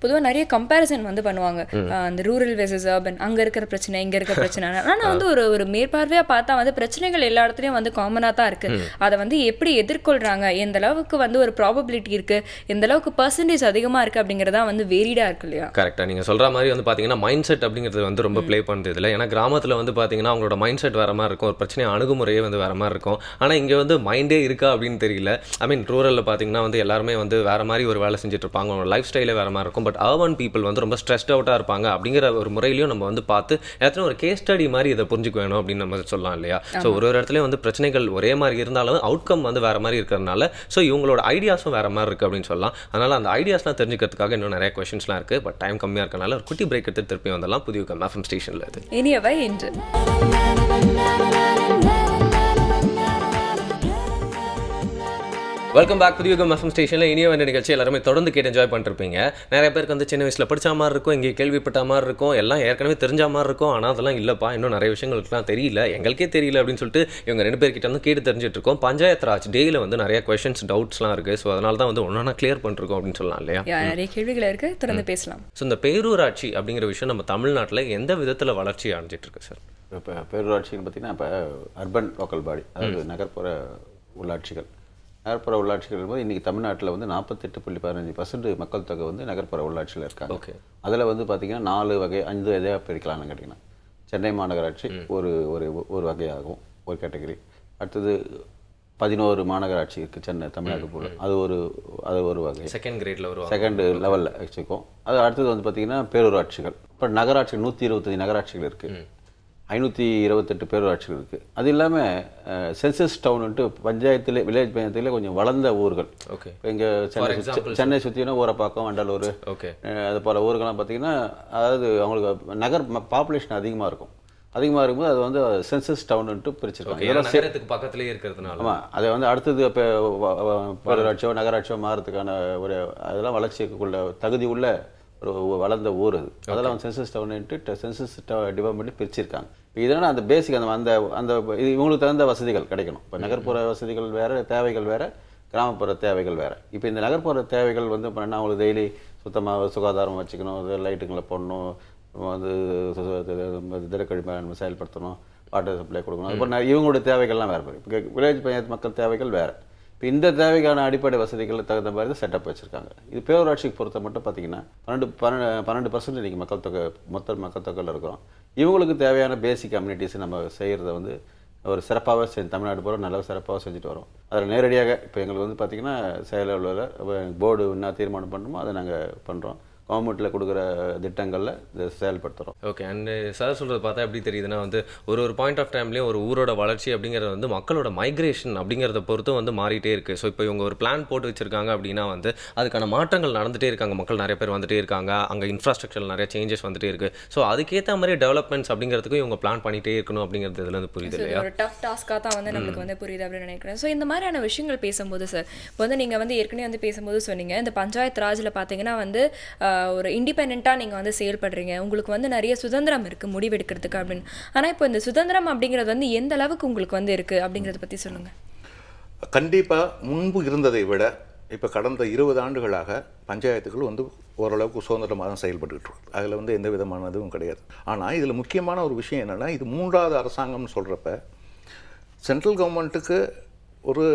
பொதுவாக நிறைய கம்பேரிசன் வந்து பண்ணுவாங்க, அந்த ரூரல் வெர்சஸ் அர்பன், அங்கே இருக்கிற பிரச்சனை இங்கே இருக்கிற பிரச்சனை. ஆனால் வந்து ஒரு மேற்பார்வையாக பார்த்தா வந்து பிரச்சனைகள் எல்லா இடத்துலையும் வந்து காமனாக தான் இருக்குது. அதை வந்து எப்படி எதிர்கொள்கிறாங்க, எந்த அளவுக்கு வந்து ஒரு ப்ராபபிலிட்டி இருக்குது, எந்த அளவுக்கு பர்சன்டேஜ் அதிகமாக இருக்குது அப்படிங்கிறதா வந்து வேரிடாக இருக்கு இல்லையா? கரெக்டாக நீங்கள் சொல்கிற மாதிரி வந்து பார்த்தீங்கன்னா மைண்ட் செட் அப்படிங்கிறது வந்து ரொம்ப ப்ளே பண்ணுறது இல்லை. ஏன்னா கிராமத்தில் வந்து பார்த்தீங்கன்னா அவங்களோட மைண்ட் செட் வேறு மாதிரி இருக்கும், ஒரு பிரச்சனை அணுகுமுறையே வந்து வேறு மாதிரி இருக்கும். ஆனால் இங்கே வந்து மைண்டே இருக்கா அப்படின்னு தெரியல. ஐ மீன் ரூரலில் பார்த்தீங்கன்னா வந்து எல்லாருமே வந்து வேறு மாதிரி ஒரு வேலை செஞ்சுட்டு இருப்பாங்க, அவங்களோட லைஃப் ஸ்டைலே வேறு மாதிரி இருக்கும். பட் அர்பன் பீப்புள் வந்து ரொம்ப ஸ்ட்ரெஸ்ட் அவுட்டாக இருப்பாங்க. அப்படிங்கிற ஒரு முறையிலையும் நம்ம வந்து பார்த்து எத்தனை ஒரு கேஸ் ஸ்டடி மாதிரி இதை புரிஞ்சுக்க வேணும் அப்படின்னு நம்ம சொல்லலாம் இல்லையா? ஸோ ஒரு இடத்துலையும் வந்து பிரச்சனைகள் ஒரே மாதிரி இருந்தாலும் அவுட்கம் வந்து வேறு மாதிரி இருக்கிறதுனால ஸோ இவங்களோட ஐடியாஸும் வேறு மாதிரி இருக்குது அப்படின்னு சொல்லலாம். அதனால் அந்த ஐடியாஸ்லாம் தெரிஞ்சுக்கிறதுக்காக இன்னும் நிறைய கொஸ்டின்ஸ்லாம் இருக்குது. பட் டைம் கம்மியாக இருக்கனால ஒரு குட்டி பிரேக் எடுத்து திருப்பி வந்துடலாம். புதிய FM ஸ்டேஷனில் இது இனியவை இன்று. Welcome back. புதிய FM ஸ்டேஷனில் இனிய வேண்டிய நிகழ்ச்சி எல்லாருமே தொடர்ந்து கேட்டு என்ஜாய் பண்ணிருப்பீங்க. நிறைய பேருக்கு வந்து சின்ன வயசில் படித்த மாதிரி இருக்கும், இங்கே கேள்விப்பட்ட மாதிரி இருக்கும், எல்லாம் ஏற்கனவே தெரிஞ்ச மாதிரி இருக்கும். ஆனால் அதெல்லாம் இல்லைப்பா, இன்னும் நிறைய விஷயங்களுக்குலாம் தெரியல, எங்களுக்கே தெரியல அப்படின்னு சொல்லிட்டு இவங்க 2 பேர்கிட்ட வந்து கேட்டு தெரிஞ்சுட்டு இருக்கோம். பஞ்சாயத்து ராஜ் டேயில் வந்து நிறைய கொஸ்டின்ஸ் டவுட்ஸ்லாம் இருக்குது. ஸோ அதனால தான் வந்து ஒன்றா கிளியர் பண்ணிருக்கோம் அப்படின்னு சொல்லலாம் இல்லையா? நிறைய கேள்விகள் இருக்குது, தொடர்ந்து பேசலாம். ஸோ இந்த பேரூராட்சி அப்படிங்கிற விஷயம் நம்ம தமிழ்நாட்டில் எந்த விதத்தில் வளர்ச்சி அடைஞ்சிட்டு இருக்கு சார்? இப்போ பேரூராட்சின்னு பார்த்தீங்கன்னா இப்போ அர்பன் லோக்கல் பாடி, அதாவது நகர்ப்புற உள்ளாட்சிகள். நகர்ப்புற உள்ளாட்சிகள் போது இன்றைக்கி தமிழ்நாட்டில் வந்து 48.15% மக்கள் தொகை வந்து நகர்ப்புற உள்ளாட்சியில் இருக்காங்க. ஓகே. அதில் வந்து பார்த்திங்கன்னா 4 வகை 5 இதாக பிரிக்கலாம்னு கேட்டிங்கன்னா, சென்னை மாநகராட்சி ஒரு வகையாகும், ஒரு கேட்டகரி. அடுத்தது 11 மாநகராட்சி இருக்குது சென்னை தமிழ்நாடு போல், அது ஒரு வகை, செகண்ட் லெவலில் வச்சுக்கோம். அது அடுத்தது வந்து பார்த்திங்கன்னா பேரூராட்சிகள். இப்போ நகராட்சி 125 நகராட்சிகள் இருக்குது, 528 பேரூராட்சிகள் இருக்குது. அது இல்லாமல் சென்சஸ் டவுன்ட்டு பஞ்சாயத்தில் வில்லேஜ் பஞ்சாயத்தில் கொஞ்சம் வளர்ந்த ஊர்கள். ஓகே. இப்போ இங்கே சென்னை சுற்றினா ஊரப்பாக்கம், வண்டலூர், ஓகே, அது போல் ஊர்கள்லாம் பார்த்திங்கன்னா அதாவது அவங்களுக்கு நகர் பாப்புலேஷன் அதிகமாக இருக்கும். அதிகமாக இருக்கும்போது அது வந்து சென்சஸ் டவுன்ட்டு பிரிச்சிருக்காங்க, பக்கத்துலேயே இருக்கிறதுனால. ஆமாம், அதை வந்து அடுத்தது இப்போ பேரூராட்சியோ நகராட்சியோ மாறதுக்கான ஒரு அதெல்லாம் வளர்ச்சிக்குள்ள தகுதி உள்ள ஒரு வளர்ந்த ஊர் அது. அதெல்லாம் சென்சஸ் டவுன்ட்டு சென்சஸ் டிபார்ட்மெண்ட்டு பிரிச்சிருக்காங்க. இப்போ இதனால் அந்த பேசிக் அந்த அந்த இது இவங்களுக்கு தகுந்த வசதிகள் கிடைக்கணும். இப்போ நகர்ப்புற வசதிகள் வேறு, தேவைகள் வேறு, கிராமப்புற தேவைகள் வேறு. இப்போ இந்த நகர்ப்புற தேவைகள் வந்து இப்போ என்ன, அவங்களுக்கு டெய்லி சுத்தமாக சுகாதாரம் வச்சுக்கணும், லைட்டுங்களை போடணும், வந்து திடக்கழிப்பை நம்ம செயல்படுத்தணும், வாட்டர் சப்ளை கொடுக்கணும். அதுபோல் இவங்களுடைய தேவைகள்லாம் வேறு. இப்போ வில்லேஜ் பஞ்சாயத்து மக்கள் தேவைகள் வேறு. இப்போ இந்த தேவைக்கான அடிப்படை வசதிகள் தகுந்த மாதிரி தான் செட்டப் வச்சுருக்காங்க. இது பேரூராட்சிக்கு பொறுத்த மட்டும் பார்த்திங்கன்னா 12% இன்றைக்கி மக்கள் தொகை மொத்த மக்கள் தொகையில் இருக்கிறோம். இவங்களுக்கு தேவையான பேசிக் கம்யூனிட்டிஸ் நம்ம செய்கிறத வந்து ஒரு சிறப்பாகவே தமிழ்நாடு போகிற நல்லா சிறப்பாக செஞ்சுட்டு வரோம். அதில் நேரடியாக இப்போ எங்களுக்கு வந்து பார்த்திங்கன்னா செயலர் போர்டு என்ன தீர்மானம் பண்ணுறோமோ அதை நாங்கள் பண்ணுறோம். கவர்மெண்ட்டில் கொடுக்குற திட்டங்களில் இதை செயல்படுத்துகிறோம். ஓகே. அண்டு சார் சொல்கிறது பார்த்தா எப்படி தெரியுதுன்னா வந்து ஒரு பாயிண்ட் ஆஃப் டைம்லேயும் ஒரு ஊரோட வளர்ச்சி அப்படிங்கிறது வந்து மக்களோட மைக்ரேஷன் அப்படிங்கிறத பொறுத்து வந்து மாறிட்டே இருக்குது. ஸோ இப்போ இவங்க ஒரு பிளான் போட்டு வச்சுருக்காங்க அப்படின்னா வந்து அதுக்கான மாற்றங்கள் நடந்துகிட்டே இருக்காங்க, மக்கள் நிறைய பேர் வந்துகிட்டே இருக்காங்க, அங்கே இன்ஃப்ராஸ்ட்ரக்சர் நிறைய சேஞ்சஸ் வந்துகிட்டே இருக்குது. ஸோ அதுக்கேற்ற மாதிரி டெவலப்மெண்ட்ஸ் அப்படிங்கிறதுக்கும் இவங்க பிளான் பண்ணிகிட்டே இருக்கணும் அப்படிங்கிறது இதில் வந்து புரியுது இல்லையா? ஒரு டஃப் டாஸ்க்காக தான் வந்து நம்மளுக்கு வந்து புரியுது அப்படின்னு நினைக்கிறேன். ஸோ இந்த மாதிரியான விஷயங்கள் பேசும்போது சார், இப்போ வந்து நீங்கள் வந்து ஏற்கனவே வந்து பேசும்போது சொன்னீங்க, இந்த பஞ்சாயத்து ராஜில் பார்த்தீங்கன்னா வந்து ஒரு இண்டிபெண்ட்டாக நீங்கள் வந்து செயல்படுறீங்க, உங்களுக்கு வந்து நிறைய சுதந்திரம் இருக்குது முடிவெடுக்கிறதுக்கு அப்படின்னு. ஆனால் இப்போ இந்த சுதந்திரம் அப்படிங்கிறது வந்து எந்த அளவுக்கு உங்களுக்கு வந்து இருக்குது அப்படிங்கிறத பற்றி சொல்லுங்கள். கண்டிப்பாக முன்பு இருந்ததை விட இப்போ கடந்த 20 ஆண்டுகளாக பஞ்சாயத்துகள் வந்து ஓரளவுக்கு சுதந்திரமாக தான் செயல்பட்டுக்கிட்டு இருக்கு. அதில் வந்து எந்த விதமான இதுவும் கிடையாது. ஆனால் இதில் முக்கியமான ஒரு விஷயம் என்னென்னா, இது 3வது அரசாங்கம்னு சொல்கிறப்ப சென்ட்ரல் கவர்மெண்ட்டுக்கு ஒரு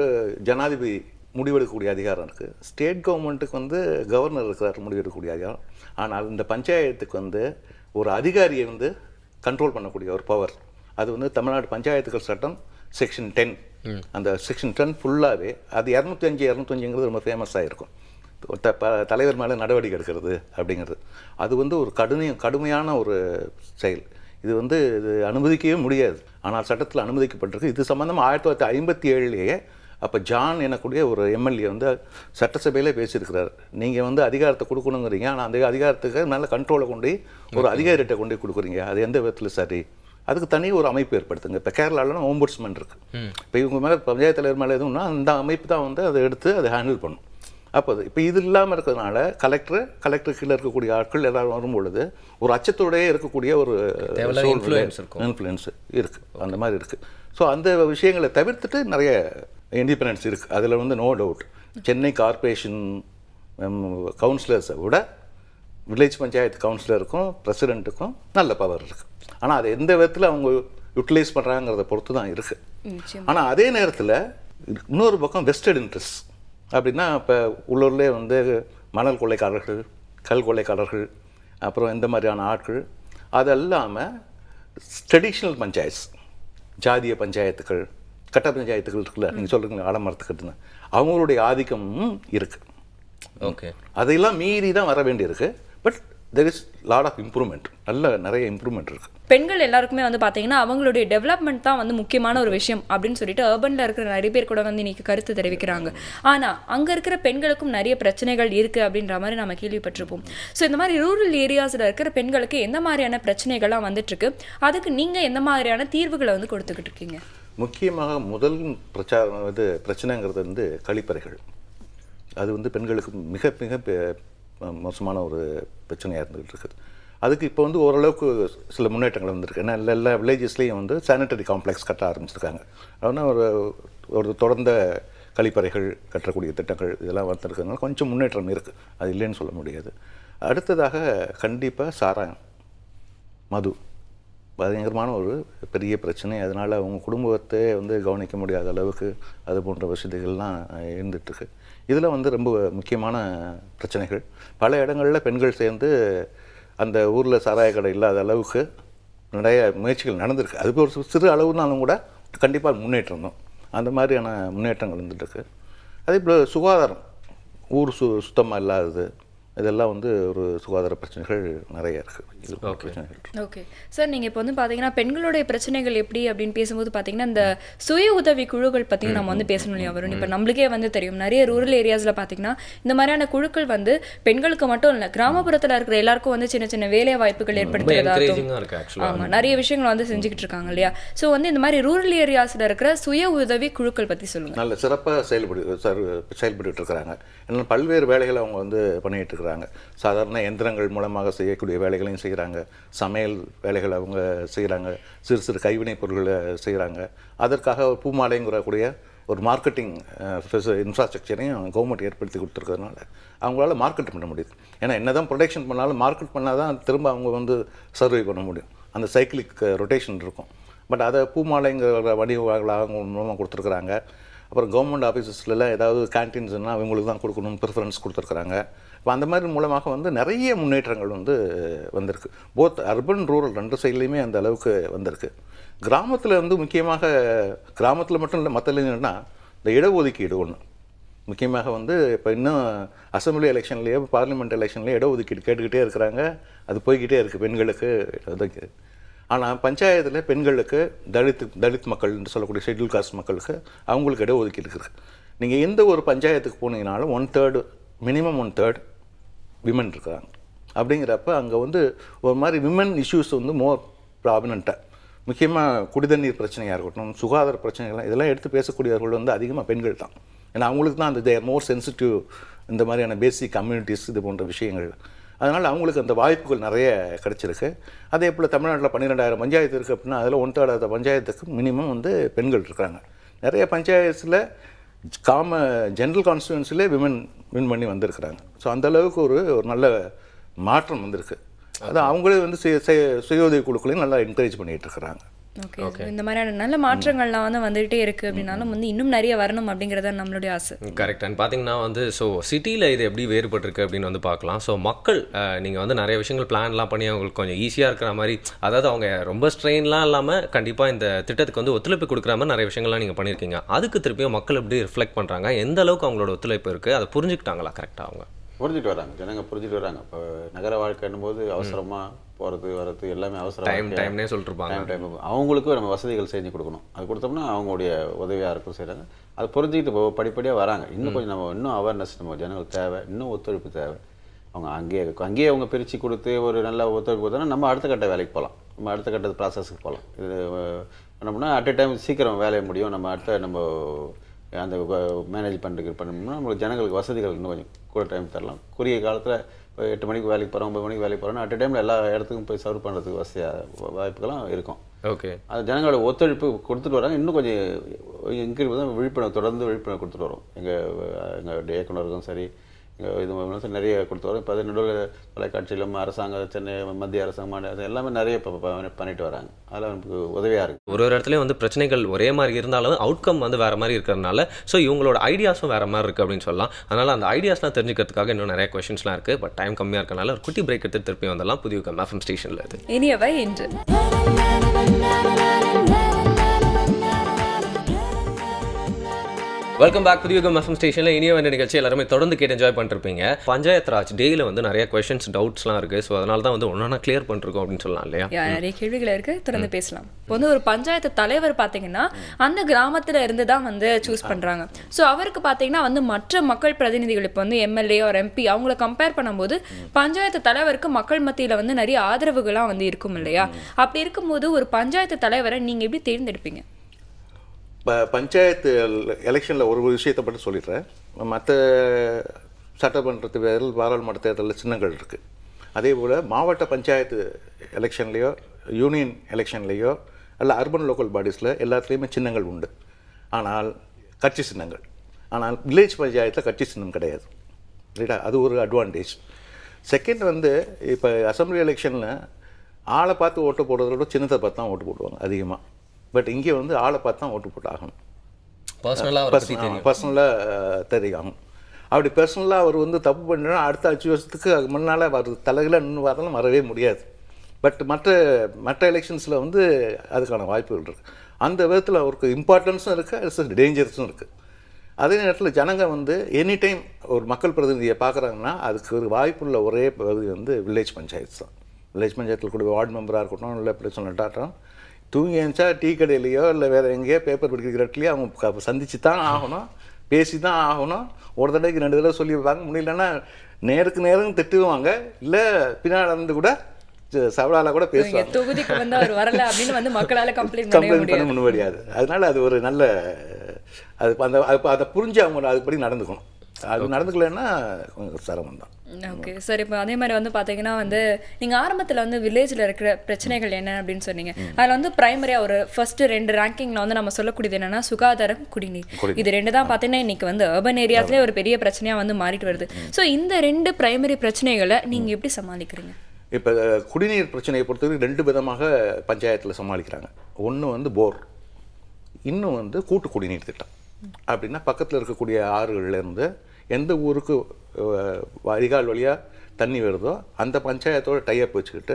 ஜனாதிபதி முடிவெடுக்கக்கூடிய அதிகாரம் இருக்குது, ஸ்டேட் கவர்மெண்ட்டுக்கு வந்து கவர்னர் இருக்கிறார் முடிவெடுக்கக்கூடிய அதிகாரம். ஆனால் இந்த பஞ்சாயத்துக்கு வந்து ஒரு அதிகாரியை வந்து கண்ட்ரோல் பண்ணக்கூடிய ஒரு பவர், அது வந்து தமிழ்நாடு பஞ்சாயத்துகள் சட்டம் செக்ஷன் 10. அந்த செக்ஷன் 10 ஃபுல்லாகவே அது 205 ரொம்ப ஃபேமஸாக இருக்கும். தலைவர் மேலே நடவடிக்கை எடுக்கிறது அப்படிங்கிறது அது வந்து ஒரு கடுமையான ஒரு செயல். இது வந்து இது அனுமதிக்கவே முடியாது. ஆனால் சட்டத்தில் அனுமதிக்கப்பட்டிருக்கு. இது சம்மந்தமாக 1957 அப்போ ஜான் எனக்கூடிய ஒரு எம்எல்ஏ வந்து சட்டசபையிலே பேசியிருக்கிறார். நீங்கள் வந்து அதிகாரத்தை கொடுக்கணுங்கிறீங்க, ஆனால் அந்த அதிகாரத்துக்கு நல்ல கண்ட்ரோலை கொண்டு ஒரு அதிகாரிகிட்ட கொண்டு கொடுக்குறீங்க, அது எந்த விதத்தில் சரி? அதுக்கு தனி ஒரு அமைப்பு ஏற்படுத்துங்க. இப்போ கேரளாவில் ஓம்புட்ஸ்மேன் இருக்குது. இப்போ இவங்க மேலே பஞ்சாயத்து தலைவர் மேலே எதுவும்னா அந்த அமைப்பு தான் வந்து அதை எடுத்து அதை ஹேண்டில் பண்ணும். அப்போ இப்போ இது இல்லாமல் இருக்கிறதுனால கலெக்டர் கீழே இருக்கக்கூடிய ஆட்கள் எல்லாரும் வரும்பொழுது ஒரு அச்சத்தோடயே இருக்கக்கூடிய ஒரு இன்ஃப்ளூயன்ஸ் இருக்குது, அந்த மாதிரி இருக்குது. ஸோ அந்த விஷயங்களை தவிர்த்துட்டு நிறைய இண்டிபெண்டன்ஸ் இருக்குது. அதில் வந்து நோ டவுட். சென்னை கார்ப்பரேஷன் கவுன்சிலர்ஸை விட வில்லேஜ் பஞ்சாயத்து கவுன்சிலருக்கும் பிரசிடெண்ட்டுக்கும் நல்ல பவர் இருக்குது. ஆனால் அதை எந்த விதத்தில் அவங்க யூட்டிலைஸ் பண்ணுறாங்கிறத பொறுத்து தான் இருக்குது. ஆனால் அதே நேரத்தில் இன்னொரு பக்கம் வெஸ்டட் இன்ட்ரெஸ்ட் அப்படின்னா, இப்போ உள்ளூர்லேயே வந்து மணல் கொள்ளைக்காரர்கள், கல் கொள்ளைக்காரர்கள், அப்புறம் இந்த மாதிரியான ஆட்கள், அது இல்லாமல் ட்ரெடிஷ்னல் பஞ்சாயத்து, ஜாதிய பஞ்சாயத்துகள், கட்ட பஞ்சாயத்துகள் இருக்குல்ல, நீங்கள் சொல்கிறீங்களா ஆலமரத்துக்கிட்டுன்னு, அவங்களுடைய ஆதிக்கமும் இருக்குது. ஓகே, அதையெல்லாம் மீறி தான் வர வேண்டியிருக்கு. But there is lot of improvement, நிறைய இம்ப்ரூவ்மெண்ட் இருக்குது. பெண்கள் எல்லாருக்குமே வந்து பார்த்தீங்கன்னா அவங்களுடைய டெவலப்மெண்ட் தான் வந்து முக்கியமான ஒரு விஷயம் அப்படின்னு சொல்லிட்டு அர்பனில் இருக்கிற நிறைய பேர் கூட வந்து இன்னைக்கு கருத்து தெரிவிக்கிறாங்க. ஆனால் அங்கே இருக்கிற பெண்களுக்கும் நிறைய பிரச்சனைகள் இருக்குது அப்படின்ற மாதிரி நம்ம கேள்விப்பட்டிருப்போம். ஸோ இந்த மாதிரி ரூரல் ஏரியாஸில் இருக்கிற பெண்களுக்கு எந்த மாதிரியான பிரச்சனைகள்லாம் வந்துட்டுருக்கு, அதுக்கு நீங்கள் எந்த மாதிரியான தீர்வுகளை வந்து கொடுத்துக்கிட்டு இருக்கீங்க? முக்கியமாக முதல் பிரச்சனைங்கிறது வந்து கழிப்பறைகள். அது வந்து பெண்களுக்கு மிக மிக மோசமான ஒரு பிரச்சனையாக இருந்துகிட்டு இருக்குது. அதுக்கு இப்போ வந்து ஓரளவுக்கு சில முன்னேற்றங்கள் வந்திருக்கு. ஏன்னா எல்லா வில்லேஜஸ்லேயும் வந்து சானிட்டரி காம்ப்ளெக்ஸ் கட்ட ஆரம்பிச்சிருக்காங்க. அதனால் ஒரு தொடர்ந்த கழிப்பறைகள் கட்டக்கூடிய திட்டங்கள் இதெல்லாம் வந்திருக்கிறதுனால கொஞ்சம் முன்னேற்றம் இருக்குது, அது இல்லைன்னு சொல்ல முடியாது. அடுத்ததாக கண்டிப்பாக சாராயம், மது பயங்கரமான ஒரு பெரிய பிரச்சனை. அதனால் அவங்க குடும்பத்தை வந்து கவனிக்க முடியாத அளவுக்கு அது போன்ற வசதிகள்லாம் இருந்துகிட்ருக்கு. இதில் வந்து ரொம்ப முக்கியமான பிரச்சனைகள். பல இடங்களில் பெண்கள் சேர்ந்து அந்த ஊரில் சாராய கடை இல்லாத அளவுக்கு நிறைய முயற்சிகள் நடந்திருக்கு. அதுக்கு ஒரு சிறு அளவுனாலும் கூட கண்டிப்பாக முன்னேற்றம் தான். அந்த மாதிரியான முன்னேற்றங்கள் வந்துட்டுருக்கு. அதே போல் சுகாதாரம், ஊர் சுத்தமாக இல்லாதது, இதெல்லாம் வந்து ஒரு சுகாதார பிரச்சனைகள் நிறைய இருக்குது. ஓகே சார், நீங்கள் இப்போ வந்து பார்த்தீங்கன்னா பெண்களுடைய பிரச்சனைகள் எப்படி அப்படின்னு பேசும்போது பார்த்தீங்கன்னா இந்த சுய உதவி குழுக்கள் பற்றி நம்ம வந்து பேசணும் இல்லையா வரும். இப்போ நம்மளுக்கே வந்து தெரியும் நிறைய ரூரல் ஏரியாஸில் பார்த்தீங்கன்னா இந்த மாதிரியான குழுக்கள் வந்து பெண்களுக்கு மட்டும் இல்லை, கிராமப்புறத்தில் இருக்கிற எல்லாருக்கும் வந்து சின்ன சின்ன வேலை வாய்ப்புகள் ஏற்படுத்துறதாகும். ஆமாம், நிறைய விஷயங்கள் வந்து செஞ்சுக்கிட்டு இருக்காங்க இல்லையா. ஸோ வந்து இந்த மாதிரி ரூரல் ஏரியாஸில் இருக்கிற சுய உதவி குழுக்கள் பற்றி சொல்லுங்கள். நல்ல சிறப்பாக செயல்பட்டு இருக்கிறாங்க. ஏன்னா பல்வேறு வேலைகளை அவங்க வந்து பண்ணிகிட்டு இருக்கிறாங்க. சாதாரண எந்திரங்கள் மூலமாக செய்யக்கூடிய வேலைகளையும் செய்கிறாங்க, சமையல் வேலைகளை அவங்க செய்கிறாங்க, சிறு சிறு கைவினைப் பொருட்களை செய்கிறாங்க. அதற்காக ஒரு பூமாலைங்கிறக்கூடிய ஒரு மார்க்கெட்டிங் இன்ஃப்ராஸ்ட்ரக்சரையும் கவர்மெண்ட் ஏற்படுத்தி கொடுத்துருக்கிறதுனால அவங்களால மார்க்கெட் பண்ண முடியுது. ஏன்னா என்ன தான் ப்ரொடக்ஷன் பண்ணாலும் மார்க்கெட் பண்ணால் தான் திரும்ப அவங்க வந்து சர்வை பண்ண முடியும். அந்த சைக்கிளிக் ரொட்டேஷன் இருக்கும். பட் அதை பூமாலைங்கிற வடிவங்களாக அவங்க மூலமாக கொடுத்துருக்குறாங்க. அப்புறம் கவர்மெண்ட் ஆஃபீஸஸ்லாம் ஏதாவது கேன்டீன்ஸ்னால் அவங்களுக்கு தான் கொடுக்கணும்னு ப்ரிஃபரன்ஸ் கொடுத்துருக்குறாங்க. இப்போ அந்த மாதிரி மூலமாக வந்து நிறைய முன்னேற்றங்கள் வந்து வந்திருக்கு. போத் அர்பன் ரூரல் ரெண்டு சைட்லேயுமே அந்த அளவுக்கு வந்திருக்கு. கிராமத்தில் வந்து முக்கியமாக கிராமத்தில் மட்டும் இல்லை, மற்ற என்னென்னா இந்த இடஒதுக்கீடு ஒன்று முக்கியமாக வந்து இப்போ இன்னும் அசம்பிளி எலெக்ஷன்லேயே பார்லிமெண்ட் எலெக்ஷன்லேயே இடஒதுக்கீடு கேட்டுக்கிட்டே இருக்கிறாங்க. அது போய்கிட்டே இருக்குது பெண்களுக்கு ஒதுக்கீடு. ஆனால் பஞ்சாயத்தில் பெண்களுக்கு தலித் மக்கள் என்று சொல்லக்கூடிய ஷெட்யூல் காஸ்ட் மக்களுக்கு அவங்களுக்கு இடஒதுக்கீடு இருக்குது. நீங்கள் எந்த ஒரு பஞ்சாயத்துக்கு போனீங்கனாலும் 1/3 மினிமம் 1/3 விமன் இருக்கிறாங்க. அப்படிங்கிறப்ப அங்கே வந்து ஒரு மாதிரி விமன் இஷ்யூஸ் வந்து மோர் ப்ராமினண்ட்டாக, முக்கியமாக குடிதண்ணீர் பிரச்சனையாக இருக்கட்டும், சுகாதார பிரச்சனைகள்லாம் இதெல்லாம் எடுத்து பேசக்கூடியவர்கள் வந்து அதிகமாக பெண்கள் தான். ஏன்னா அவங்களுக்கு தான் அந்த தேர் மோர் சென்சிட்டிவ் இந்த மாதிரியான பேசிக் கம்யூனிட்டிஸ் இது போன்ற விஷயங்கள். அதனால் அவங்களுக்கு அந்த வாய்ப்புகள் நிறைய கிடச்சிருக்கு. அதே போல் தமிழ்நாட்டில் 12,000 பஞ்சாயத்து இருக்குது அப்படின்னா அதில் 1/3 பஞ்சாயத்துக்கு மினிமம் வந்து பெண்கள் இருக்கிறாங்க. நிறைய பஞ்சாயத்தில் ஜென்ரல் கான்ஸ்டியூன்சிலே வின் பண்ணி வந்திருக்கிறாங்க. ஸோ அந்தளவுக்கு ஒரு நல்ல மாற்றம் வந்திருக்கு. அது அவங்களே வந்து சுய உதவி குழுக்களையும் நல்லா என்கரேஜ் பண்ணிகிட்டு இருக்கிறாங்க. ஓகே, இந்த மாதிரியான நல்ல மாற்றங்கள்லாம் வந்து வந்துகிட்டே இருக்குது. அப்படின்னாலும் வந்து இன்னும் நிறைய வரணும் அப்படிங்கிறத நம்மளுடைய ஆசை. கரெக்ட். அண்ட் பார்த்தீங்கன்னா வந்து ஸோ சிட்டியில் இது எப்படி வேறுபட்டிருக்கு அப்படின்னு வந்து பார்க்கலாம். ஸோ மக்கள் நீங்கள் வந்து நிறைய விஷயங்கள் பிளான்லாம் பண்ணி அவங்களுக்கு கொஞ்சம் ஈஸியாக இருக்கிற மாதிரி, அதாவது அவங்க ரொம்ப ஸ்ட்ரெயின்லாம் இல்லாமல் கண்டிப்பாக இந்த திட்டத்துக்கு வந்து ஒத்துழைப்பு கொடுக்குற மாதிரி நிறைய விஷயங்கள்லாம் நீங்கள் பண்ணியிருக்கீங்க. அதுக்கு திருப்பியும் மக்கள் எப்படி ரிஃப்ளெக்ட் பண்ணுறாங்க, எந்த அளவுக்கு அவங்களோட ஒத்துழைப்பு இருக்குது, அதை புரிஞ்சுக்கிட்டாங்களா கரெக்டாக? அவங்க புரிஞ்சுட்டு வராங்க, ஜனங்க புரிஞ்சுட்டு வராங்க. இப்போ நகர வாழ்க்கைன்னும் போது அவசரமாக போகிறது வர்றது எல்லாமே அவசரம், டைம்னே சொல்லிட்டுருப்பாங்க. டைம் அவங்களுக்கும் நம்ம வசதிகள் செஞ்சு கொடுக்கணும். அது கொடுத்தோம்னா அவங்களுடைய உதவியாக இருக்கும் செய்கிறாங்க. அது புரிஞ்சுக்கிட்டு படிப்படியாக வராங்க. இன்னும் கொஞ்சம் நம்ம இன்னும் அவேர்னஸ் நம்ம ஜனங்களுக்கு தேவை, இன்னும் ஒத்துழைப்பு தேவை. அவங்க அங்கேயே அவங்க பிரித்து கொடுத்து ஒரு நல்ல ஒத்துழைப்பு கொடுத்தோன்னா நம்ம அடுத்த கட்ட வேலைக்கு போகலாம், நம்ம அடுத்த கட்ட ப்ராசஸுக்கு போகலாம். இது என்ன பண்ணால் அட் எ டைம் சீக்கிரம் வேலையை முடியும். நம்ம அந்த மேனேஜ் பண்ணோம்னா நம்மளுக்கு ஜனங்களுக்கு வசதிகள் இன்னும் கொஞ்சம் கூட டைம் தரலாம். குறுகிய காலத்தில் இப்போ 8 மணிக்கு வேலைக்கு போகிறோம், 9 மணிக்கு வேலைக்கு போகிறோம், அட் டைமில் எல்லா இடத்துக்கும் போய் சர்வ் பண்ணுறதுக்கு வாய்ப்புகளும் இருக்கும். ஓகே, அது ஜனங்களோட ஒத்துழைப்பு கொடுத்துட்டு வராங்க. இன்னும் கொஞ்சம் இன்க்ரீஸ் தான் விழிப்புணர்வு, தொடர்ந்து விழிப்புணர்வு கொடுத்துட்டு வரோம். எங்கள் இயக்குநருக்கும் சரி, இது நிறைய கொடுத்து வரோம். இப்போ அது நடுவில் தொலைக்காட்சியிலும் அரசாங்கம், சென்னை மத்திய அரசாங்கம், மாநில எல்லாமே நிறைய இப்போ பண்ணிட்டு வராங்க. அதெல்லாம் நமக்கு உதவியாக இருக்குது. ஒரு இடத்துலையும் வந்து பிரச்சனைகள் ஒரே மாதிரி இருந்தாலும் அவுட்கம் வந்து வேறு மாதிரி இருக்கிறதுனால ஸோ இவங்களோட ஐடியாஸும் வேறு மாதிரி இருக்குது அப்படின்னு சொல்லலாம். அதனால் அந்த ஐடியாஸ்லாம் தெரிஞ்சுக்கிறதுக்காக இன்னும் நிறைய கொஷின்ஸ்லாம் இருக்குது. பட் டைம் கம்மியாக இருக்கனால ஒரு குட்டி பிரேக் எடுத்து திருப்பி வந்தெல்லாம் புதிய FM ஸ்டேஷனில். இது இனியவை இன்று. வெல்கம் பேக் புதிய FM ஸ்டேஷனில். இனிய வேண்டிய நிகழ்ச்சி எல்லாருமே தொடர்ந்து கேட்டு என்ஜாய் பண்ணிருப்பீங்க. பஞ்சாயத்து ராஜ் டேயில் வந்து நிறைய கொஷின்ஸ், டவுட்ஸ்லாம் இருக்குது. ஸோ அதனால தான் வந்து ஒன்றா கிளியர் பண்ணிருக்கோம் அப்படின்னு சொல்லலாம் இல்லையா? நிறைய கேள்விகள் இருக்குது, தொடர்ந்து பேசலாம். இப்போ வந்து ஒரு பஞ்சாயத்து தலைவர் பார்த்தீங்கன்னா அந்த கிராமத்தில் இருந்து தான் வந்து சூஸ் பண்ணுறாங்க. ஸோ அவருக்கு பார்த்தீங்கன்னா வந்து மற்ற மக்கள் பிரதிநிதிகள் இப்போ வந்து MLA ஒரு MP அவங்கள கம்பேர் பண்ணும்போது பஞ்சாயத்து தலைவருக்கு மக்கள் மத்தியில் வந்து நிறைய ஆதரவுகள்லாம் வந்து இருக்கும் இல்லையா? அப்படி இருக்கும்போது ஒரு பஞ்சாயத்து தலைவரை நீங்கள் எப்படி தேர்ந்தெடுப்பீங்க? பஞ்சாயத்து எலெக்ஷனில் ஒரு விஷயத்தை மட்டும் சொல்லிடுறேன். மற்ற சட்டமன்ற தேர்தல், பாராளுமன்ற தேர்தலில் சின்னங்கள் இருக்குது. அதே போல் மாவட்ட பஞ்சாயத்து எலெக்ஷன்லேயோ யூனியன் எலெக்ஷன்லேயோ அல்ல அர்பன் லோக்கல் பாடிஸில் எல்லாத்துலேயுமே சின்னங்கள் உண்டு. ஆனால் கட்சி சின்னங்கள். ஆனால் வில்லேஜ் பஞ்சாயத்தில் கட்சி சின்னம் கிடையாது. ரைட்டா? அது ஒரு அட்வான்டேஜ். செகண்ட் வந்து இப்போ அசம்பிளி எலெக்ஷனில் ஆளை பார்த்து ஓட்டு போடுறத விட சின்னத்தை பார்த்து தான் ஓட்டு போடுவாங்க அதிகமாக. பட் இங்கே வந்து ஆளை பார்த்து தான் ஓட்டு போட்டு ஆகணும். பர்சனலாக தெரியும். அப்படி பர்சனலாக அவர் வந்து தப்பு பண்ணினா அடுத்த 5 வருஷத்துக்கு முன்னால் தலையில் நின்று பார்த்தாலும் வரவே முடியாது. பட் மற்ற எலெக்ஷன்ஸில் வந்து அதுக்கான வாய்ப்புகள் இருக்குது. அந்த விதத்தில் அவருக்கு இம்பார்ட்டன்ஸும் இருக்குது, டேஞ்சர்ஸும் இருக்குது. அதே நேரத்தில் ஜனங்க வந்து எனி டைம் ஒரு மக்கள் பிரதிநிதியை பார்க்குறாங்கன்னா அதுக்கு ஒரு வாய்ப்புள்ள ஒரே பகுதி வந்து வில்லேஜ் பஞ்சாயத்து தான். வில்லேஜ் பஞ்சாயத்தில் கூட வார்டு மெம்பராக இருக்கட்டும், இல்லை பிரச்சனை தூங்கி எழுந்தா டீ கடையிலையோ இல்லை வேறு எங்கேயோ பேப்பர் படிக்கிற இடத்துலையோ அவங்க சந்திச்சு தான் ஆகணும், பேசி தான் ஆகணும். ஒரு தடவைக்கு 2 தடவை சொல்லி வைப்பாங்க. முடியலன்னா நேருக்கு நேரம் திட்டுவாங்க, இல்லை பின்னால் இருந்து கூட சவலால கூட பேசுவாங்க. தொகுதிக்கு வந்து அவர் வரல அப்படின்னு வந்து மக்களால் கம்ப்ளைண்ட் பண்ண முடியாது. அதனால அது ஒரு நல்ல அதை புரிஞ்சு அவங்க அதுபடி நடந்துக்கணும். அது நடந்துக்கலன்னா கொஞ்சம் சிரமம் தான். Okay sir. இப்போ அதே மாதிரி வந்து பார்த்தீங்கன்னா வந்து நீங்கள் ஆரம்பத்தில் வந்து வில்லேஜில் இருக்கிற பிரச்சனைகள் என்ன அப்படின்னு சொன்னீங்க. அதில் வந்து பிரைமரியாக ஒரு ஃபர்ஸ்ட் 2 ரேங்கிங்கில் வந்து நம்ம சொல்லக்கூடியது என்னன்னா சுகாதாரம், குடிநீர். இது 2 தான் பார்த்தீங்கன்னா இன்னைக்கு வந்து அர்பன் ஏரியாஸ்லேயே ஒரு பெரிய பிரச்சனையாக வந்து மாறிட்டு வருது. ஸோ இந்த 2 பிரைமரி பிரச்சனைகளை நீங்கள் எப்படி சமாளிக்கிறீங்க? இப்போ குடிநீர் பிரச்சனையை பொறுத்தவரைக்கும் 2 விதமாக பஞ்சாயத்தில் சமாளிக்கிறாங்க. ஒன்று வந்து போர், இன்னும் வந்து கூட்டு குடிநீர் திட்டம். அப்படின்னா பக்கத்தில் இருக்கக்கூடிய ஆறுகள்லேருந்து எந்த ஊருக்கு வடிகால் வழியாக தண்ணி வருதோ அந்த பஞ்சாயத்தோட டைப் வச்சுக்கிட்டு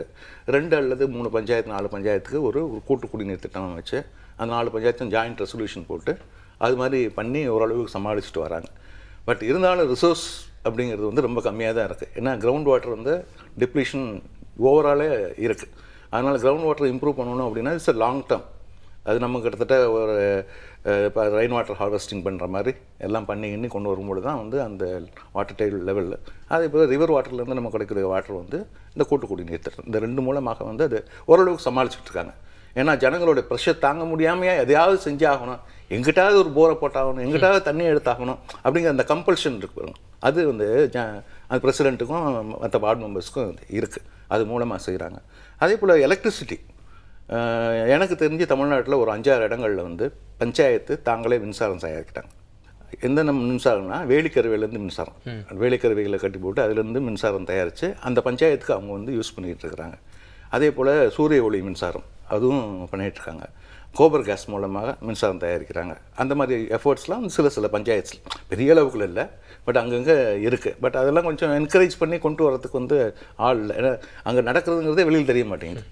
2 அல்லது 3 பஞ்சாயத்து 4 பஞ்சாயத்துக்கு ஒரு கூட்டு குடிநீர் திட்டம் வச்சு அந்த 4 பஞ்சாயத்தும் ஜாயிண்ட் ரெசல்யூஷன் போட்டு அது மாதிரி பண்ணி ஓரளவுக்கு சமாளிச்சுட்டு வராங்க. பட் இருந்தாலும் ரிசோர்ஸ் அப்படிங்கிறது வந்து ரொம்ப கம்மியாக தான் இருக்குது. ஏன்னா கிரவுண்ட் வாட்டர் வந்து டிப்ளீஷன் ஓவராலே இருக்குது. அதனால் கிரவுண்ட் வாட்டர் இம்ப்ரூவ் பண்ணணும் அப்படின்னா இட்ஸ் அ லாங் டேர்ம். அது நம்ம கிட்டத்தட்ட ஒரு இப்போ ரெயின் வாட்டர் ஹார்வெஸ்டிங் பண்ணுற மாதிரி எல்லாம் பண்ணி கொண்டு வரும்போது தான் வந்து அந்த வாட்டர் டேபிள் லெவலில் அதே போல் ரிவர் வாட்டர்லேருந்து நம்ம கிடைக்கிற வாட்டர் வந்து இந்த கூட்டு குடிநீர் திட்டம் இந்த 2 மூலமாக வந்து அது ஓரளவுக்கு சமாளிச்சுட்டு இருக்காங்க. ஏன்னா ஜனங்களோட ப்ரெஷர் தாங்க முடியாமையே எதையாவது செஞ்சாகணும், எங்கிட்டாவது ஒரு போரை போட்டாகணும், எங்கிட்டாவது தண்ணி எடுத்தாகணும் அப்படிங்கிற அந்த கம்பல்ஷன் இருக்கு. அது வந்து அது பிரசிடெண்ட்டுக்கும் மற்ற வார்டு மெம்பர்ஸுக்கும் இருக்குது. அது மூலமாக செய்கிறாங்க. அதே போல் எலக்ட்ரிசிட்டி எனக்கு தெரிஞ்சு தமிழ்நாட்டில் ஒரு 5-6 இடங்களில் வந்து பஞ்சாயத்து தாங்களே மின்சாரம் தயாரிக்கிட்டாங்க. எந்த மின்சாரம்னா வேலிக்கருவையிலேருந்து மின்சாரம், வேலிக்கருவைகளை கட்டி போட்டு அதிலேருந்து மின்சாரம் தயாரித்து அந்த பஞ்சாயத்துக்கு அவங்க வந்து யூஸ் பண்ணிகிட்டு இருக்கிறாங்க. அதே போல் சூரிய ஒளி மின்சாரம் அதுவும் பண்ணிகிட்ருக்காங்க. கோபர் கேஸ் மூலமாக மின்சாரம் தயாரிக்கிறாங்க. அந்த மாதிரி எஃபர்ட்ஸ்லாம் சில பஞ்சாயத்து பெரிய அளவுக்குள்ள இல்லை, பட் அங்கங்கே இருக்குது. பட் அதெல்லாம் கொஞ்சம் என்கரேஜ் பண்ணி கொண்டு வரதுக்கு வந்து ஆள் இல்லை. ஏன்னா அங்கே நடக்கிறதுங்கிறதே வெளியில் தெரிய மாட்டேங்குது.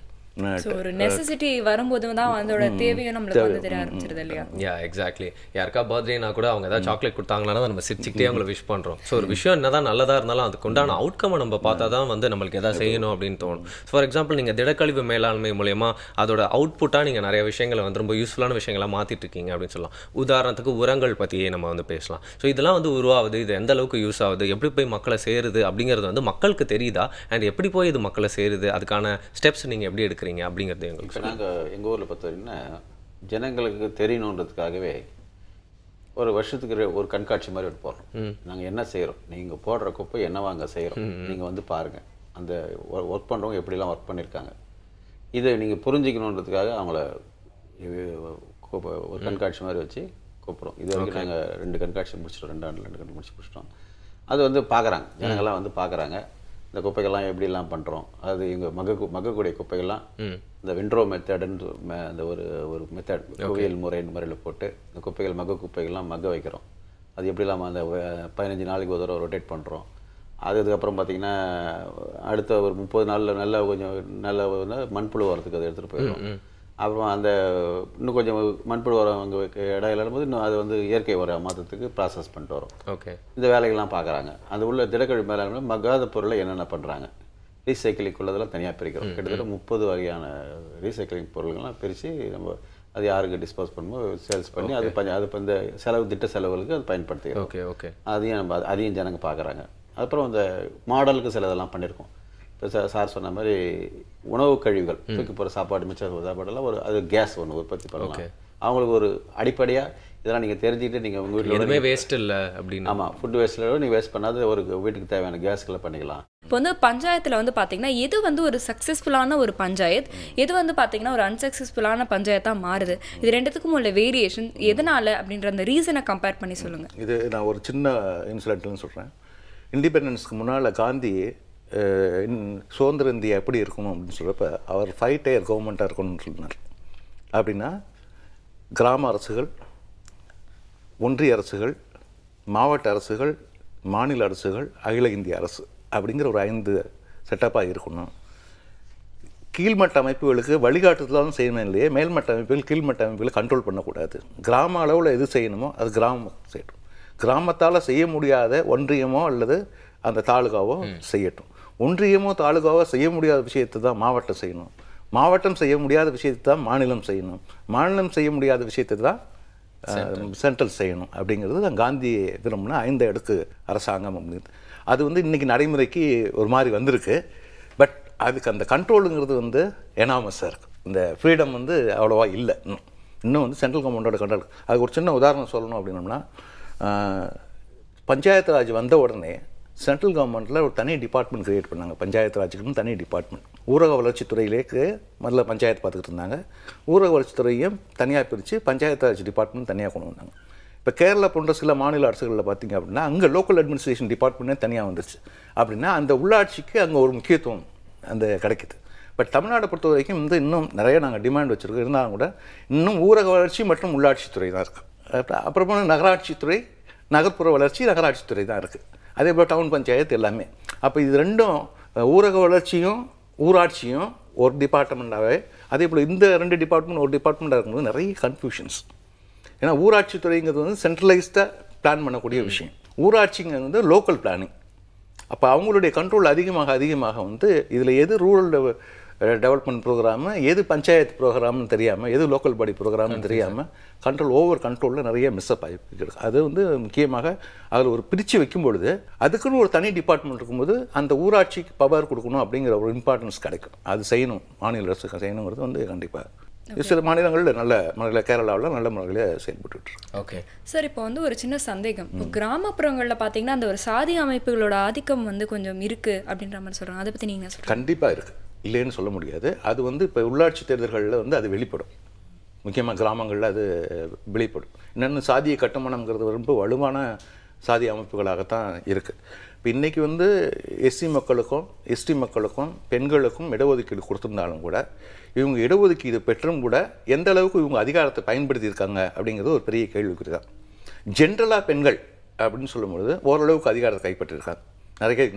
ஒரு நெசசிட்டி வரும்போது தான் அதோட தேவையும் நம்மளுக்கு வந்து தெரிய ஆரம்பிச்சிருது இல்லையா? Yeah exactly. யாருக்கா பர்த்டேனா கூட அவங்க ஏதாவது சாக்லேட் கொடுத்தாங்கன்னா நம்ம சிரிச்சுக்கிட்டே அவங்களை விஷ் பண்ணுறோம். ஸோ ஒரு விஷயம் என்னதான் நல்லதாக இருந்தாலும் அதுக்கு உண்டான அவுட்கம்மை நம்ம பார்த்தா தான் வந்து நம்மளுக்கு எதாவது செய்யணும் அப்படின்னு தோணும். ஃபார் எக்ஸாம்பிள் நீங்கள் திடக்கழிவு மேலாண்மை மூலயமா அதோட அவுட்புட்டாக நீங்கள் நிறைய விஷயங்களை வந்து ரொம்ப யூஸ்ஃபுல்லான விஷயங்களாக மாற்றிட்டு இருக்கீங்க அப்படின்னு சொல்லலாம். உதாரணத்துக்கு உரங்கள் பற்றியே நம்ம வந்து பேசலாம். ஸோ இதெல்லாம் வந்து உருவாகுது, இது எந்த அளவுக்கு யூஸ் ஆகுது, எப்படி போய் மக்களை சேருது அப்படிங்கிறது வந்து மக்களுக்கு தெரியுதா, அண்ட் எப்படி போய் இது மக்களை சேருது, அதுக்கான ஸ்டெப்ஸ் நீங்கள் எப்படி எடுக்கிறீங்க அப்படிங்கிறது எங்களுக்கு. நாங்கள் எங்கள் ஊரில் பொறுத்த வரைக்கும் ஜனங்களுக்கு தெரியணுன்றதுக்காகவே ஒரு வருஷத்துக்கு ஒரு கண்காட்சி மாதிரி ஒன்று போடுறோம். நாங்கள் என்ன செய்கிறோம், நீங்கள் போடுற குப்பை என்னவா அங்கே செய்கிறோம், நீங்கள் வந்து பாருங்கள் அந்த ஒர்க் பண்ணுறவங்க எப்படிலாம் ஒர்க் பண்ணியிருக்காங்க. இதை நீங்கள் புரிஞ்சிக்கணுன்றதுக்காக அவங்கள ஒரு கண்காட்சி மாதிரி வச்சு கூப்பிட்றோம். இது வரைக்கும் நாங்கள் 2 கண்காட்சி முடிச்சிட்டோம், 2 ஆண்டில் 2 கண்காட்சி முடிச்சிட்டோம். அது வந்து பார்க்குறாங்க, ஜனங்கள்லாம் வந்து பார்க்குறாங்க இந்த குப்பைகள்லாம் எப்படிலாம் பண்ணுறோம். அது இங்கே மக்கக்கூடிய குப்பைகள்லாம் இந்த விண்ட்ரோ மெத்தடுன்னு அந்த ஒரு மெத்தட் குவியல் முறையில் போட்டு இந்த குப்பைகள் குப்பைகள்லாம் மக்க வைக்கிறோம். அது எப்படிலாம் அந்த 15 நாளைக்கு ஒரு தடவை ரொட்டேட் பண்ணுறோம். அதுக்கப்புறம் பார்த்திங்கன்னா அடுத்த ஒரு 30 நாளில் நல்லா கொஞ்சம் நல்ல மண்புழு வரத்துக்கு அதை எடுத்துகிட்டு போயிடும். அப்புறம் அந்த இன்னும் கொஞ்சம் மண்புழு உரம் அங்கே இடம் இல்லாதபோது இன்னும் அது வந்து இயற்கை உரம் மாற்றத்துக்கு ப்ராசஸ் பண்ணிட்டு வரும். ஓகே, இந்த வேலைகள்லாம் பார்க்குறாங்க. அந்த உள்ள திடக்கழிவு மேலாண்மை மக்காத பொருளை என்னென்ன பண்ணுறாங்க, ரீசைக்கிளிங் உள்ளதெல்லாம் தனியாக பிரிக்கிறோம். கிட்டத்தட்ட 30 வகையான ரீசைக்கிளிங் பொருள்கள்லாம் பிரித்து நம்ம அது யாருக்கு டிஸ்போஸ் பண்ணுமோ சேல்ஸ் பண்ணி அது இப்போ இந்த திட்ட செலவுகளுக்கு அது பயன்படுத்திக்கிறோம். ஓகே ஓகே, அதையும் ஜனங்க பார்க்குறாங்க. அப்புறம் இந்த மாடலுக்கு சில இதெல்லாம் பண்ணியிருக்கோம். இப்போ சார் சொன்ன மாதிரி உணவு கழிவுகள் தூக்கி போகிற சாப்பாடு மிச்ச சாப்பாடெல்லாம் அது கேஸ் ஒன்று உற்பத்தி பண்ணலாம். அவங்களுக்கு ஒரு அடிப்படையாக இதெல்லாம் நீங்கள் தெரிஞ்சுக்கிட்டு நீங்கள் உங்கள் வீட்டில் எதுவுமே வேஸ்ட் இல்லை அப்படின்னு. ஆமாம், ஃபுட் வேஸ்ட்டில் நீங்கள் வேஸ்ட் பண்ணாத ஒரு வீட்டுக்கு தேவையான கேஸ்களை பண்ணிக்கலாம். இப்போ வந்து பஞ்சாயத்தில் வந்து பார்த்தீங்கன்னா எது வந்து ஒரு சக்ஸஸ்ஃபுல்லான ஒரு பஞ்சாயத், எது வந்து பார்த்தீங்கன்னா ஒரு அன்சக்ஸஸ்ஃபுல்லான பஞ்சாயத்தாக மாறுது, இது ரெண்டுத்துக்கும் உள்ள வேரியேஷன் எதனால் அப்படின்ற அந்த ரீசனை கம்பேர் பண்ணி சொல்லுங்கள். இது நான் ஒரு சின்ன இன்சிடென்ட்னு சொல்கிறேன். இண்டிபெண்டன்ஸ்க்கு முன்னால் காந்தி சுதந்திர இந்தியா எப்படி இருக்கணும் அப்படின்னு சொல்கிறப்ப அவர் 5 டயர் கவர்மெண்ட்டாக இருக்கணும்னு சொன்னார். அப்படின்னா கிராம அரசுகள், ஒன்றிய அரசுகள், மாவட்ட அரசுகள், மாநில அரசுகள், அகில இந்திய அரசு அப்படிங்கிற ஒரு 5 செட்டப்பாக இருக்கணும். கீழ்மட்ட அமைப்புகளுக்கு வழிகாட்டுதலாம் செய்யணும் இல்லையே, மேல்மட்ட அமைப்புகள் கீழ்மட்ட அமைப்புகளை கண்ட்ரோல் பண்ணக்கூடாது. கிராம அளவில் எது செய்யணுமோ அது கிராமம் செய்யட்டும். கிராமத்தால் செய்ய முடியாத ஒன்றியமோ அல்லது அந்த தாலுகாவோ செய்யட்டும். ஒன்றியமோ தாலுகாவோ செய்ய முடியாத விஷயத்தை தான் மாவட்டம் செய்யணும். மாவட்டம் செய்ய முடியாத விஷயத்தை தான் மாநிலம் செய்யணும். மாநிலம் செய்ய முடியாத விஷயத்தை தான் சென்ட்ரல் செய்யணும். அப்படிங்கிறது தான் காந்தி விரும்பினா 5 அடுக்கு அரசாங்கம் அப்படிங்கிறது. அது வந்து இன்றைக்கி நடைமுறைக்கு ஒரு மாதிரி வந்திருக்கு. பட் அதுக்கு அந்த கண்ட்ரோலுங்கிறது வந்து எனாமஸாக இருக்குது. இந்த ஃப்ரீடம் வந்து அவ்வளோவா இல்லை. இன்னும் வந்து சென்ட்ரல் கவர்மெண்ட்டோட கண்ட்ரோல். அதுக்கு ஒரு சின்ன உதாரணம் சொல்லணும் அப்படின்னோம்னா, பஞ்சாயத்து ராஜ் வந்த உடனே சென்ட்ரல் கவர்மெண்ட்டில் ஒரு தனி டிபார்ட்மெண்ட் க்ரியேட் பண்ணாங்க. பஞ்சாயத்து ராஜுக்குன்னு தனி டிபார்ட்மெண்ட். ஊரக வளர்ச்சித்துறையிலேக்கு முதல்ல பஞ்சாயத்து பார்த்துக்கிட்டு இருந்தாங்க. ஊரக வளர்ச்சித்துறையும் தனியாக பிரித்து பஞ்சாயத்து ராஜ் டிபார்ட்மெண்ட் தனியாக கொண்டு வந்தாங்க. இப்போ கேரளா போன்ற சில மாநில அரசுகளில் பார்த்திங்க அப்படின்னா அங்கே லோக்கல் அட்மினிஸ்ட்ரேஷன் டிபார்ட்மெண்ட்டே தனியாக வந்துருச்சு. அப்படின்னா அந்த உள்ளாட்சிக்கு அங்கே ஒரு முக்கியத்துவம் அந்த கிடைக்குது. பட் தமிழ்நாட்டை பொறுத்த வரைக்கும் இன்னும் நிறைய நாங்கள் டிமாண்ட் வச்சுருக்கோம். இருந்தாலும் கூட இன்னும் ஊரக வளர்ச்சி மற்றும் உள்ளாட்சித்துறை தான் இருக்குது. அப்புறமா நகராட்சித்துறை, நகர்ப்புற வளர்ச்சி, நகராட்சித்துறை தான் இருக்குது. அதே போல் டவுன் பஞ்சாயத்து எல்லாமே. அப்போ இது ரெண்டும் ஊரக வளர்ச்சியும் ஊராட்சியும் ஒரு டிபார்ட்மெண்ட்டாகவே, அதே போல் இந்த 2 டிபார்ட்மெண்ட் ஒரு டிபார்ட்மெண்ட்டாக இருக்கும்போது நிறைய கன்ஃபியூஷன்ஸ். ஏன்னா ஊராட்சித்துறைங்கிறது வந்து சென்ட்ரலைஸ்டாக பிளான் பண்ணக்கூடிய விஷயம், ஊராட்சிங்கிறது வந்து லோக்கல் பிளானிங். அப்போ அவங்களுடைய கண்ட்ரோல் அதிகமாக வந்து இதில் எது ரூரல் டெவலப்மெண்ட் ப்ரோக்ராமு, எது பஞ்சாயத்து ப்ரோக்ராம்னு தெரியாமல், எது லோக்கல் பாடி ப்ரோக்ராம்னு தெரியாமல் கண்ட்ரோலில் நிறைய மிஸ்அப் ஆகிருக்கு. அது வந்து முக்கியமாக அதில் ஒரு பிரித்து வைக்கும் பொழுது அதுக்குன்னு ஒரு தனி டிபார்ட்மெண்ட் இருக்கும்போது அந்த ஊராட்சிக்கு பவர் கொடுக்கணும் அப்படிங்கிற ஒரு இம்பார்ட்டன்ஸ் கிடைக்கும். அது செய்யணும், மாநில அரசு செய்யணுங்கிறது வந்து கண்டிப்பாக சில மாநிலங்களில் நல்ல கேரளாவில் நல்ல முறையில் செயல்பட்டு. ஓகே சார், இப்போ வந்து ஒரு சின்ன சந்தேகம். இப்போ கிராமப்புறங்களில் பார்த்தீங்கன்னா அந்த ஒரு சாதி அமைப்புகளோட ஆதிக்கம் வந்து கொஞ்சம் இருக்குது அப்படின்ற மாதிரி சொல்கிறாங்க. அதை பற்றி நீங்கள் சொல்லுங்கள். கண்டிப்பாக இருக்குது, இல்லைன்னு சொல்ல முடியாது. அது வந்து இப்போ உள்ளாட்சி தேர்தல்களில் வந்து அது வெளிப்படும். முக்கியமாக கிராமங்களில் அது வெளிப்படும். என்னென்னு சாதிய கட்டுமானம்ங்கிறது ரொம்ப வலுவான சாதி அமைப்புகளாகத்தான் இருக்குது. இப்போ இன்றைக்கி வந்து எஸ்சி மக்களுக்கும் எஸ்டி மக்களுக்கும் பெண்களுக்கும் இடஒதுக்கீடு கொடுத்துருந்தாலும் கூட இவங்க இடஒதுக்கீடு பெற்றும் கூட எந்த அளவுக்கு இவங்க அதிகாரத்தை பயன்படுத்தியிருக்காங்க அப்படிங்கிறது ஒரு பெரிய கேள்விக்குறி தான். ஜென்ரலாக பெண்கள் அப்படின்னு சொல்லும்பொழுது ஓரளவுக்கு அதிகாரத்தை கைப்பற்றியிருக்காங்க.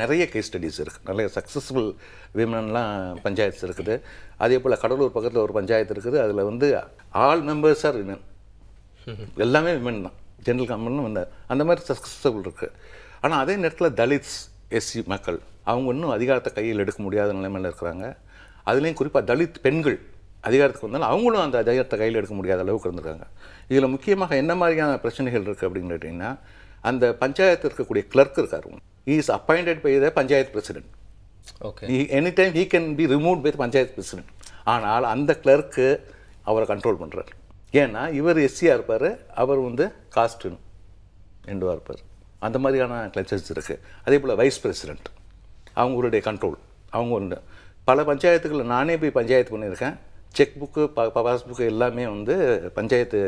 நிறைய கேஸ் ஸ்டடீஸ் இருக்குது. நிறைய சக்ஸஸ்ஃபுல் விமன்லாம் பஞ்சாயத்து இருக்குது. அதே போல் கடலூர் பக்கத்தில் ஒரு பஞ்சாயத்து இருக்குது. அதில் வந்து ஆல் மெம்பர்ஸ் ஆர் விமன், எல்லாமே விமன் தான். ஜென்ரல் கவர்மெண்ட்னு வந்தார். அந்த மாதிரி சக்ஸஸ்ஃபுல் இருக்குது. ஆனால் அதே நேரத்தில் தலித்ஸ், எஸ்சி மக்கள் அவங்க இன்னும் அதிகாரத்தை கையில் எடுக்க முடியாத நிலைமையில் இருக்கிறாங்க. அதுலேயும் குறிப்பாக தலித் பெண்கள் அதிகாரத்துக்கு வந்தாலும் அவங்களும் அந்த அதிகாரத்தை கையில் எடுக்க முடியாத அளவுக்கு இருந்திருக்காங்க. இதில் முக்கியமாக என்ன மாதிரியான பிரச்சனைகள் இருக்குது அப்படின்னு கேட்டிங்கன்னா, அந்த பஞ்சாயத்து இருக்கக்கூடிய கிளர்க் இருக்கார். He is appointed by the panchayat president. Okay, any time he can be removed by the panchayat president. ஆனால் அந்த கிளர்க்கு அவரை கண்ட்ரோல் பண்ணுறார். ஏன்னா இவர் எஸ்சியாக இருப்பார், அவர் வந்து காஸ்ட்டு எண்டுவார்பர், அந்த மாதிரியான கிளச்சர்ஸ் இருக்குது. அதே போல் வைஸ் பிரசிடெண்ட், அவங்களுடைய கண்ட்ரோல். அவங்க பல பஞ்சாயத்துகளில் நானே போய் பஞ்சாயத்து பண்ணியிருக்கேன். செக் புக்கு பாஸ்புக்கு எல்லாமே வந்து பஞ்சாயத்து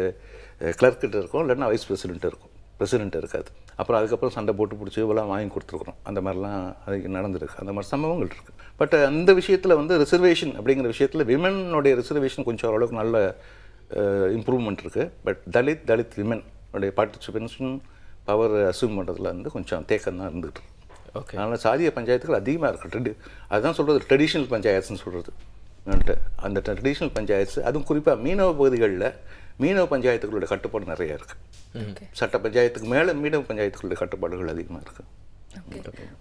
கிளர்க்கிட்ட இருக்கும், இல்லைன்னா வைஸ் பிரசிடெண்ட் இருக்கும், பிரசிடெண்ட் இருக்காது. அப்புறம் அதுக்கப்புறம் சண்டை போட்டு பிடிச்சி இவெல்லாம் வாங்கி கொடுத்துருக்குறோம். அந்த மாதிரிலாம் அது நடந்திருக்கு, அந்த மாதிரி சம்பவங்கள் இருக்குது. பட் அந்த விஷயத்தில் வந்து ரிசர்வேஷன் அப்படிங்கிற விஷயத்தில் விமனுடைய ரிசர்வேஷன் கொஞ்சம் ஓரளவுக்கு நல்ல இம்ப்ரூவ்மெண்ட் இருக்குது. பட் தலித் விமன் உடைய பார்ட்டிசிபேஷன் பவர் அசூம் பண்ணுறதுல வந்து கொஞ்சம் தேக்கம் தான் இருந்துகிட்டு. ஓகே, அதனால் சாதிய பஞ்சாயத்துகள் அதிகமாக இருக்குது. அதுதான் சொல்கிறது ட்ரெடிஷ்னல் பஞ்சாயத்துன்னு சொல்கிறது. அந்த ட்ரெடிஷ்னல் பஞ்சாயத்து, அதுவும் குறிப்பாக மீனவ பகுதிகளில் மீனவ பஞ்சாயத்துகளோட கட்டுப்பாடு நிறையா இருக்குது. சட்ட பஞ்சாயத்துக்கு மேலே மீனவ பஞ்சாயத்துகளோட கட்டுப்பாடுகள் அதிகமாக இருக்குது.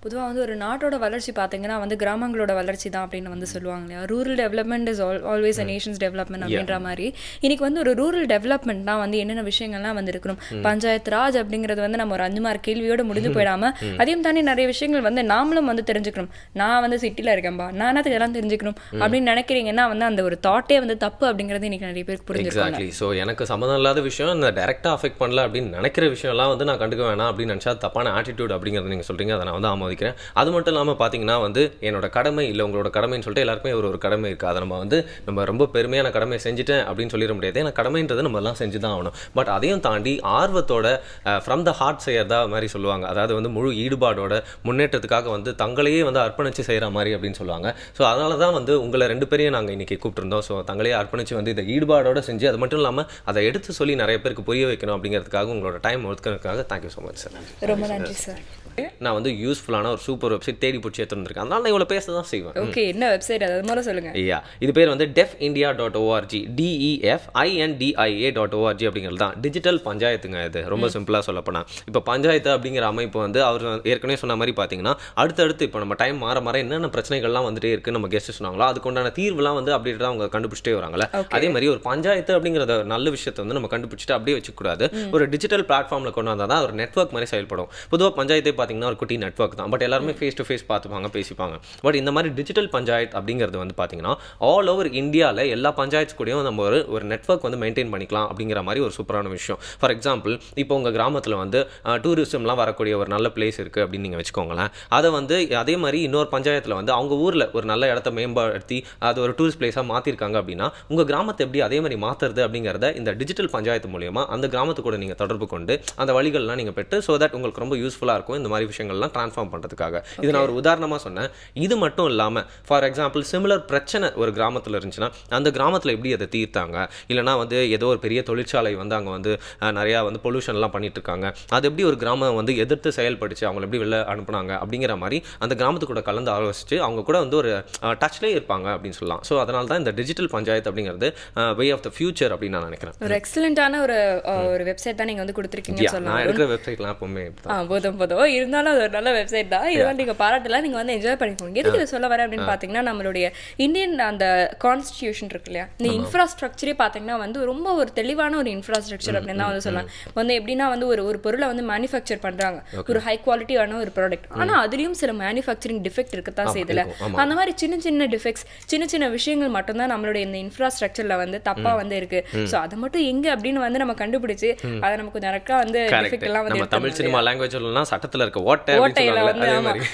பொதுவாக வந்து ஒரு நாட்டோட வளர்ச்சி பார்த்தீங்கன்னா வந்து கிராமங்களோட வளர்ச்சி தான் அப்படின்னு வந்து சொல்லுவாங்க இல்லையா. Rural development is always a Nations development அப்படின்ற மாதிரி இன்னைக்கு வந்து ஒரு ரூரல் டெவலப்மெண்ட்னா வந்து என்னென்ன விஷயங்கள்லாம் வந்து இருக்கணும். பஞ்சாயத்து ராஜ் அப்படிங்கிறது வந்து நம்ம ஒரு 5 மார்க் கேள்வியோடு முடிஞ்சு போயிடாம அதையும் தாண்டி நிறைய விஷயங்கள் வந்து நாமளும் வந்து தெரிஞ்சுக்கணும். நான் வந்து சிட்டியில் இருக்கேன்பா, நான் என்னத்துக்கு எல்லாம் தெரிஞ்சுக்கணும் அப்படின்னு நினைக்கிறீங்கன்னா வந்து அந்த ஒரு தாட்டே வந்து தப்பு அப்படிங்கிறது இன்னைக்கு நிறைய பேருக்கு புரிஞ்சுருக்காங்க. ஸோ எனக்கு சம்மந்தம் இல்லாத விஷயம், இந்த டேரெக்டாக அஃபெக்ட் பண்ணல அப்படின்னு நினைக்கிற விஷயம்லாம் வந்து நான் கண்டுக்க வேணாம் அப்படின்னு நினச்சா தப்பான ஆட்டிடியூட் அப்படிங்கிறது நீங்கள் சொல்கிறீங்க. அதை நான் வந்து ஆமோதிக்கிறேன். அது மட்டும் இல்லாமல் பார்த்தீங்கன்னா வந்து என்னோட கடமை இல்லை உங்களோட கடமைன்னு சொல்லிட்டு எல்லாருக்குமே ஒரு கடமை இருக்குது. அதை நம்ம ரொம்ப பெருமையான கடமை செஞ்சுட்டேன் அப்படின்னு சொல்லிட முடியாது. ஏன்னா கடமைன்றது நம்ம எல்லாம் செஞ்சு தான் ஆகணும். பட் அதையும் தாண்டி ஆர்வத்தோட ஃப்ரம் த ஹார்ட் செய்யறதா மாதிரி சொல்லுவாங்க. அதாவது வந்து முழு ஈடுபாடோட முன்னேற்றத்துக்காக வந்து தங்களையே வந்து அர்ப்பணிச்சு செய்கிற மாதிரி அப்படின்னு சொல்லுவாங்க. ஸோ அதனால தான் வந்து உங்களை 2 பேரையும் நாங்கள் இன்றைக்கி கூப்பிட்டுருந்தோம். ஸோ தங்களையே அர்ப்பணிச்சு வந்து இதை ஈடுபாடோட செஞ்சு அது மட்டும் இல்லாமல் அதை எடுத்து சொல்லி நிறைய பேருக்கு புரிய வைக்கணும் அப்படிங்கிறதுக்காக உங்களோட டைம் ஒதுக்கிறதுக்காக தேங்க்யூ ஸோ மச் சார். ரொம்ப நன்றி சார். நான் வந்து யூஸ்ஃபுல்லான ஒரு சூப்பர் வெப்சைட் தேடி பிடிச்சி எடுத்துருக்கேன். அதனால நான் இவ்வளோ பேச தான் செய்வேன். ஓகே, என்ன வெப்சைட் அது முதல்ல சொல்லுங்க. ஐயா, இது பேர் வந்து defindia.org, DEFINDIA.org அப்படிங்கிறது தான் டிஜிட்டல் பஞ்சாயத்துங்க. இது ரொம்ப சிம்பிளாக சொல்லப்போனால் இப்போ பஞ்சாயத்து அப்படிங்கிற அமைப்பு வந்து அவர் ஏற்கனவே சொன்ன மாதிரி பார்த்தீங்கன்னா அடுத்தடுத்து இப்போ நம்ம டைம் மாற என்னென்ன பிரச்சனைகள்லாம் வந்துட்டே இருக்குது நம்ம கெஸ்ட் சொன்னாங்களோ அதுக்குண்டான தீர்வுலாம் வந்து அப்படியே தான் அவங்க கண்டுபிடிச்சிட்டே வராங்களே. அதே மாதிரி ஒரு பஞ்சாயத்து அப்படிங்கிற நல்ல விஷயத்தை வந்து நம்ம கண்டுபிடிச்சிட்டு அப்படியே வச்சுக்கூடாது. ஒரு டிஜிட்டல் பிளாட்ஃபார்மில் கொண்டு வந்தால் தான் ஒரு நெட்வொர்க் மாதிரி செயல்படும். பொதுவாக பஞ்சாயத்தை பார்த்தீங்கன்னா ஒரு குட்டி நெட்வொர்க் தான். பட் எல்லாருமே ஃபேஸ் டு ஃபேஸ் பார்த்துப்பாங்க, பேசிப்பாங்க. பட் இந்த மாதிரி டிஜிட்டல் பஞ்சாயத்து அப்படிங்கிறது வந்து பார்த்தீங்கன்னா ஆல் ஓவர் இந்தியாவில் எல்லா பஞ்சாயத்து கூடயும் நம்ம ஒரு நெட்வொர்க் வந்து மெயின்டைன் பண்ணிக்கலாம் அப்படிங்கிற மாதிரி ஒரு சூப்பரான விஷயம். ஃபார் எக்ஸாம்பிள் இப்போ உங்கள் கிராமத்தில் வந்து டூரிசம்லாம் வரக்கூடிய ஒரு நல்ல பிளேஸ் இருக்குது அப்படின்னு நீங்கள் வச்சுக்கோங்களேன். அதை வந்து அதே மாதிரி இன்னொரு பஞ்சாயத்தில் வந்து அவங்க ஊரில் ஒரு நல்ல இடத்த மேம்படுத்தி அது ஒரு டூரிஸ்ட் பிளேஸாக மாற்றிருக்காங்க அப்படின்னா உங்கள் கிராமத்தை எப்படி அதே மாதிரி மாற்றுறது அப்படிங்கிறத இந்த டிஜிட்டல் பஞ்சாயத்து மூலியமாக அந்த கிராமத்து கூட நீங்கள் தொடர்பு கொண்டு அந்த வழிகள்லாம் நீங்கள் பெற்று ஸோ தட் உங்களுக்கு ரொம்ப யூஸ்ஃபுல்லாக இருக்கும் இந்த மாதிரி விஷயங்கள்லாம் ட்ரான்ஸ்ஃபார்ம் பண்ணுறதுக்காக. இது நான் ஒரு உதாரணமாக சொன்னேன். இது மட்டும் இல்லாமல் ஃபார் எக்ஸாம்பிள் சிமிலர் பிரச்சனை ஒரு கிராமத்தில் இருந்துச்சுன்னா அந்த கிராமத்தில் எப்படி அதை தீர்த்தாங்க, இல்லைனா வந்து ஏதோ ஒரு பெரிய தொழிற்சாலை வந்து அங்கே வந்து நிறையா வந்து பொல்யூஷன்லாம் பண்ணிட்டு இருக்காங்க, அது எப்படி ஒரு கிராமம் வந்து எதிர்த்து செயல்படுச்சு, அவங்களை எப்படி வெளில அனுப்புனாங்க அப்படிங்கிற மாதிரி அந்த கிராமத்து கூட கலந்து ஆலோசிச்சு அவங்க கூட வந்து ஒரு டச்லேயே இருப்பாங்க அப்படின்னு சொல்லலாம். ஸோ அதனால தான் இந்த டிஜிட்டல் பஞ்சாயத்து அப்படிங்கிறது வே ஆஃப் த ஃபியூச்சர் அப்படின்னு நான் நினைக்கிறேன். ஒரு எக்ஸலண்டான ஒரு வெப்சைட் தான் நீங்கள் வந்து கொடுத்துருக்கீங்க சொல்லலாம். நான் எடுக்கிற வெப்சைட்லாம் எப்பவுமே போதும் இருந்தாலும் அது ஒரு நல்ல வெப்சைட் தான். இதெல்லாம் நீங்கள் பாராட்டலாம், நீங்கள் வந்து என்ஜாய் பண்ணிக்கோங்க. எதுக்கு இதை சொல்ல வர அப்படின்னு பார்த்தீங்கன்னா நம்மளுடைய இந்தியன் அந்த கான்ஸ்டியூஷன் இருக்கு இல்லையா, இந்த இன்ஃப்ராஸ்ட்ரக்சரே பார்த்தீங்கன்னா வந்து ரொம்ப ஒரு தெளிவான ஒரு இன்ஃப்ராஸ்ட்ரக்சர் அப்படின்னு தான் வந்து சொல்லலாம். வந்து எப்படின்னா வந்து ஒரு பொருளை வந்து மேனுஃபேக்சர் பண்ணுறாங்க, ஒரு ஹை குவாலிட்டியான ஒரு ப்ராடக்ட், ஆனால் அதுலேயும் சில மேனுஃபேக்சரிங் டிஃபெக்ட் இருக்கத்தான் செய்யுதுல. அந்த மாதிரி சின்ன டிஃபெக்ட்ஸ் சின்ன விஷயங்கள் மட்டும்தான் நம்மளுடைய இந்த இன்ஃப்ராஸ்ட்ரக்சர்ல வந்து தப்பா வந்து இருக்கு. ஸோ அதை மட்டும் எங்க அப்படின்னு வந்து நம்ம கண்டுபிடிச்சு அதை நமக்கு கொஞ்சம் கரெக்டாக வந்து டிஃபெக்ட் எல்லாம் வந்து தமிழ் சினிமா லாங்குவேஜ் சொல்லலாம் சட்டத்தில் இருக்க ஓட்டையில வந்து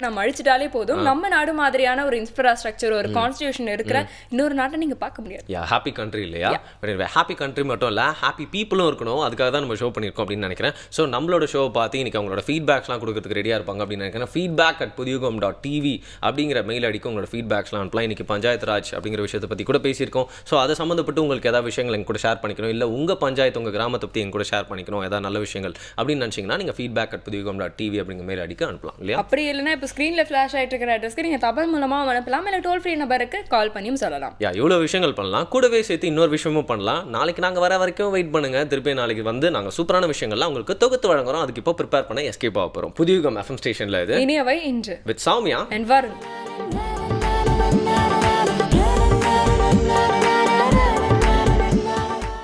நம்ம அழிச்சிட்டாலே போதும். நம்ம நாடு மாதிரியான ஒரு இன்ஃப்ராஸ்ட்ரக்சர் ஒரு கான்ஸ்டிடியூஷன் இருக்கிற இன்னொரு நாட்டை நீங்க பார்க்க முடியாது. ஹாப்பி கண்ட்ரி இல்லையா? ஹாப்பி கண்ட்ரி மட்டும் இல்லை, ஹாப்பி பீப்புளும் இருக்கணும். அதுக்காக தான் நம்ம ஷோ பண்ணியிருக்கோம் அப்படின்னு நினைக்கிறேன். ஸோ நம்மளோட ஷோ பார்த்து இன்னைக்கு அவங்களோட ஃபீட்பேக்ஸ்லாம் கொடுக்கறதுக்கு ரெடியாக இருப்பாங்க அப்படின்னு நினைக்கிறேன். feedback@pudiyugam.tv அப்படிங்கிற மெயில் அடிக்கும் உங்களோட ஃபீட்பேக்ஸ்லாம் அனுப்பலாம். இன்னைக்கு பஞ்சாயத்து ராஜ் அப்படிங்கிற விஷயத்தை பற்றி கூட பேசியிருக்கோம். ஸோ அதை சம்மந்தப்பட்டு உங்களுக்கு ஏதாவது விஷயங்கள் எங்க கூட ஷேர் பண்ணிக்கணும், இல்லை உங்கள் பஞ்சாயத்து உங்கள் கிராமத்தை பற்றி எங்க கூட ஷேர் பண்ணிக்கணும், ஏதாவது நல்ல விஷயங்கள் அப்படின்னு நினச்சிங்கன்னா நீங்கள் feedback@pudiyugam.tv அப்படிங்கிற மெயில் அடிக்க அனுப்பலாம் இல்லையா? அப்படி இல்லைன்னா இப்போ ஸ்க்ரீனில் ஃப்ளாஷ் ஆகிட்டு இருக்கிற அட்ரஸ்க்கு நீங்கள் தபால் மூலமாக அனுப்பலாம், இல்லை டோல் ஃப்ரீ நம்பருக்கு கால் பண்ணியும் சொல்லலாம். இவ்வளோ விஷயங்கள் பண்ணலாம். கூடவே சேர்த்து இன்னொரு விஷயமும் பண்ணலாம். நாளைக்கு நாங்கள் வர வரைக்கும் வெயிட் பண்ணுங்க. திருப்பி நாளைக்கு வந்து நாங்கள் சூப்பரான விஷயங்கள்லாம் உங்களுக்கு தொகுத்து வழங்குறோம். அதுக்கு இப்போ ப்ரிப்பேர் பண்ண எஸ்கேப் ஆக போகிறோம். புதியுகம் FM ஸ்டேஷனில் இது இனியவை இன்று வித் சௌமியா and Varun.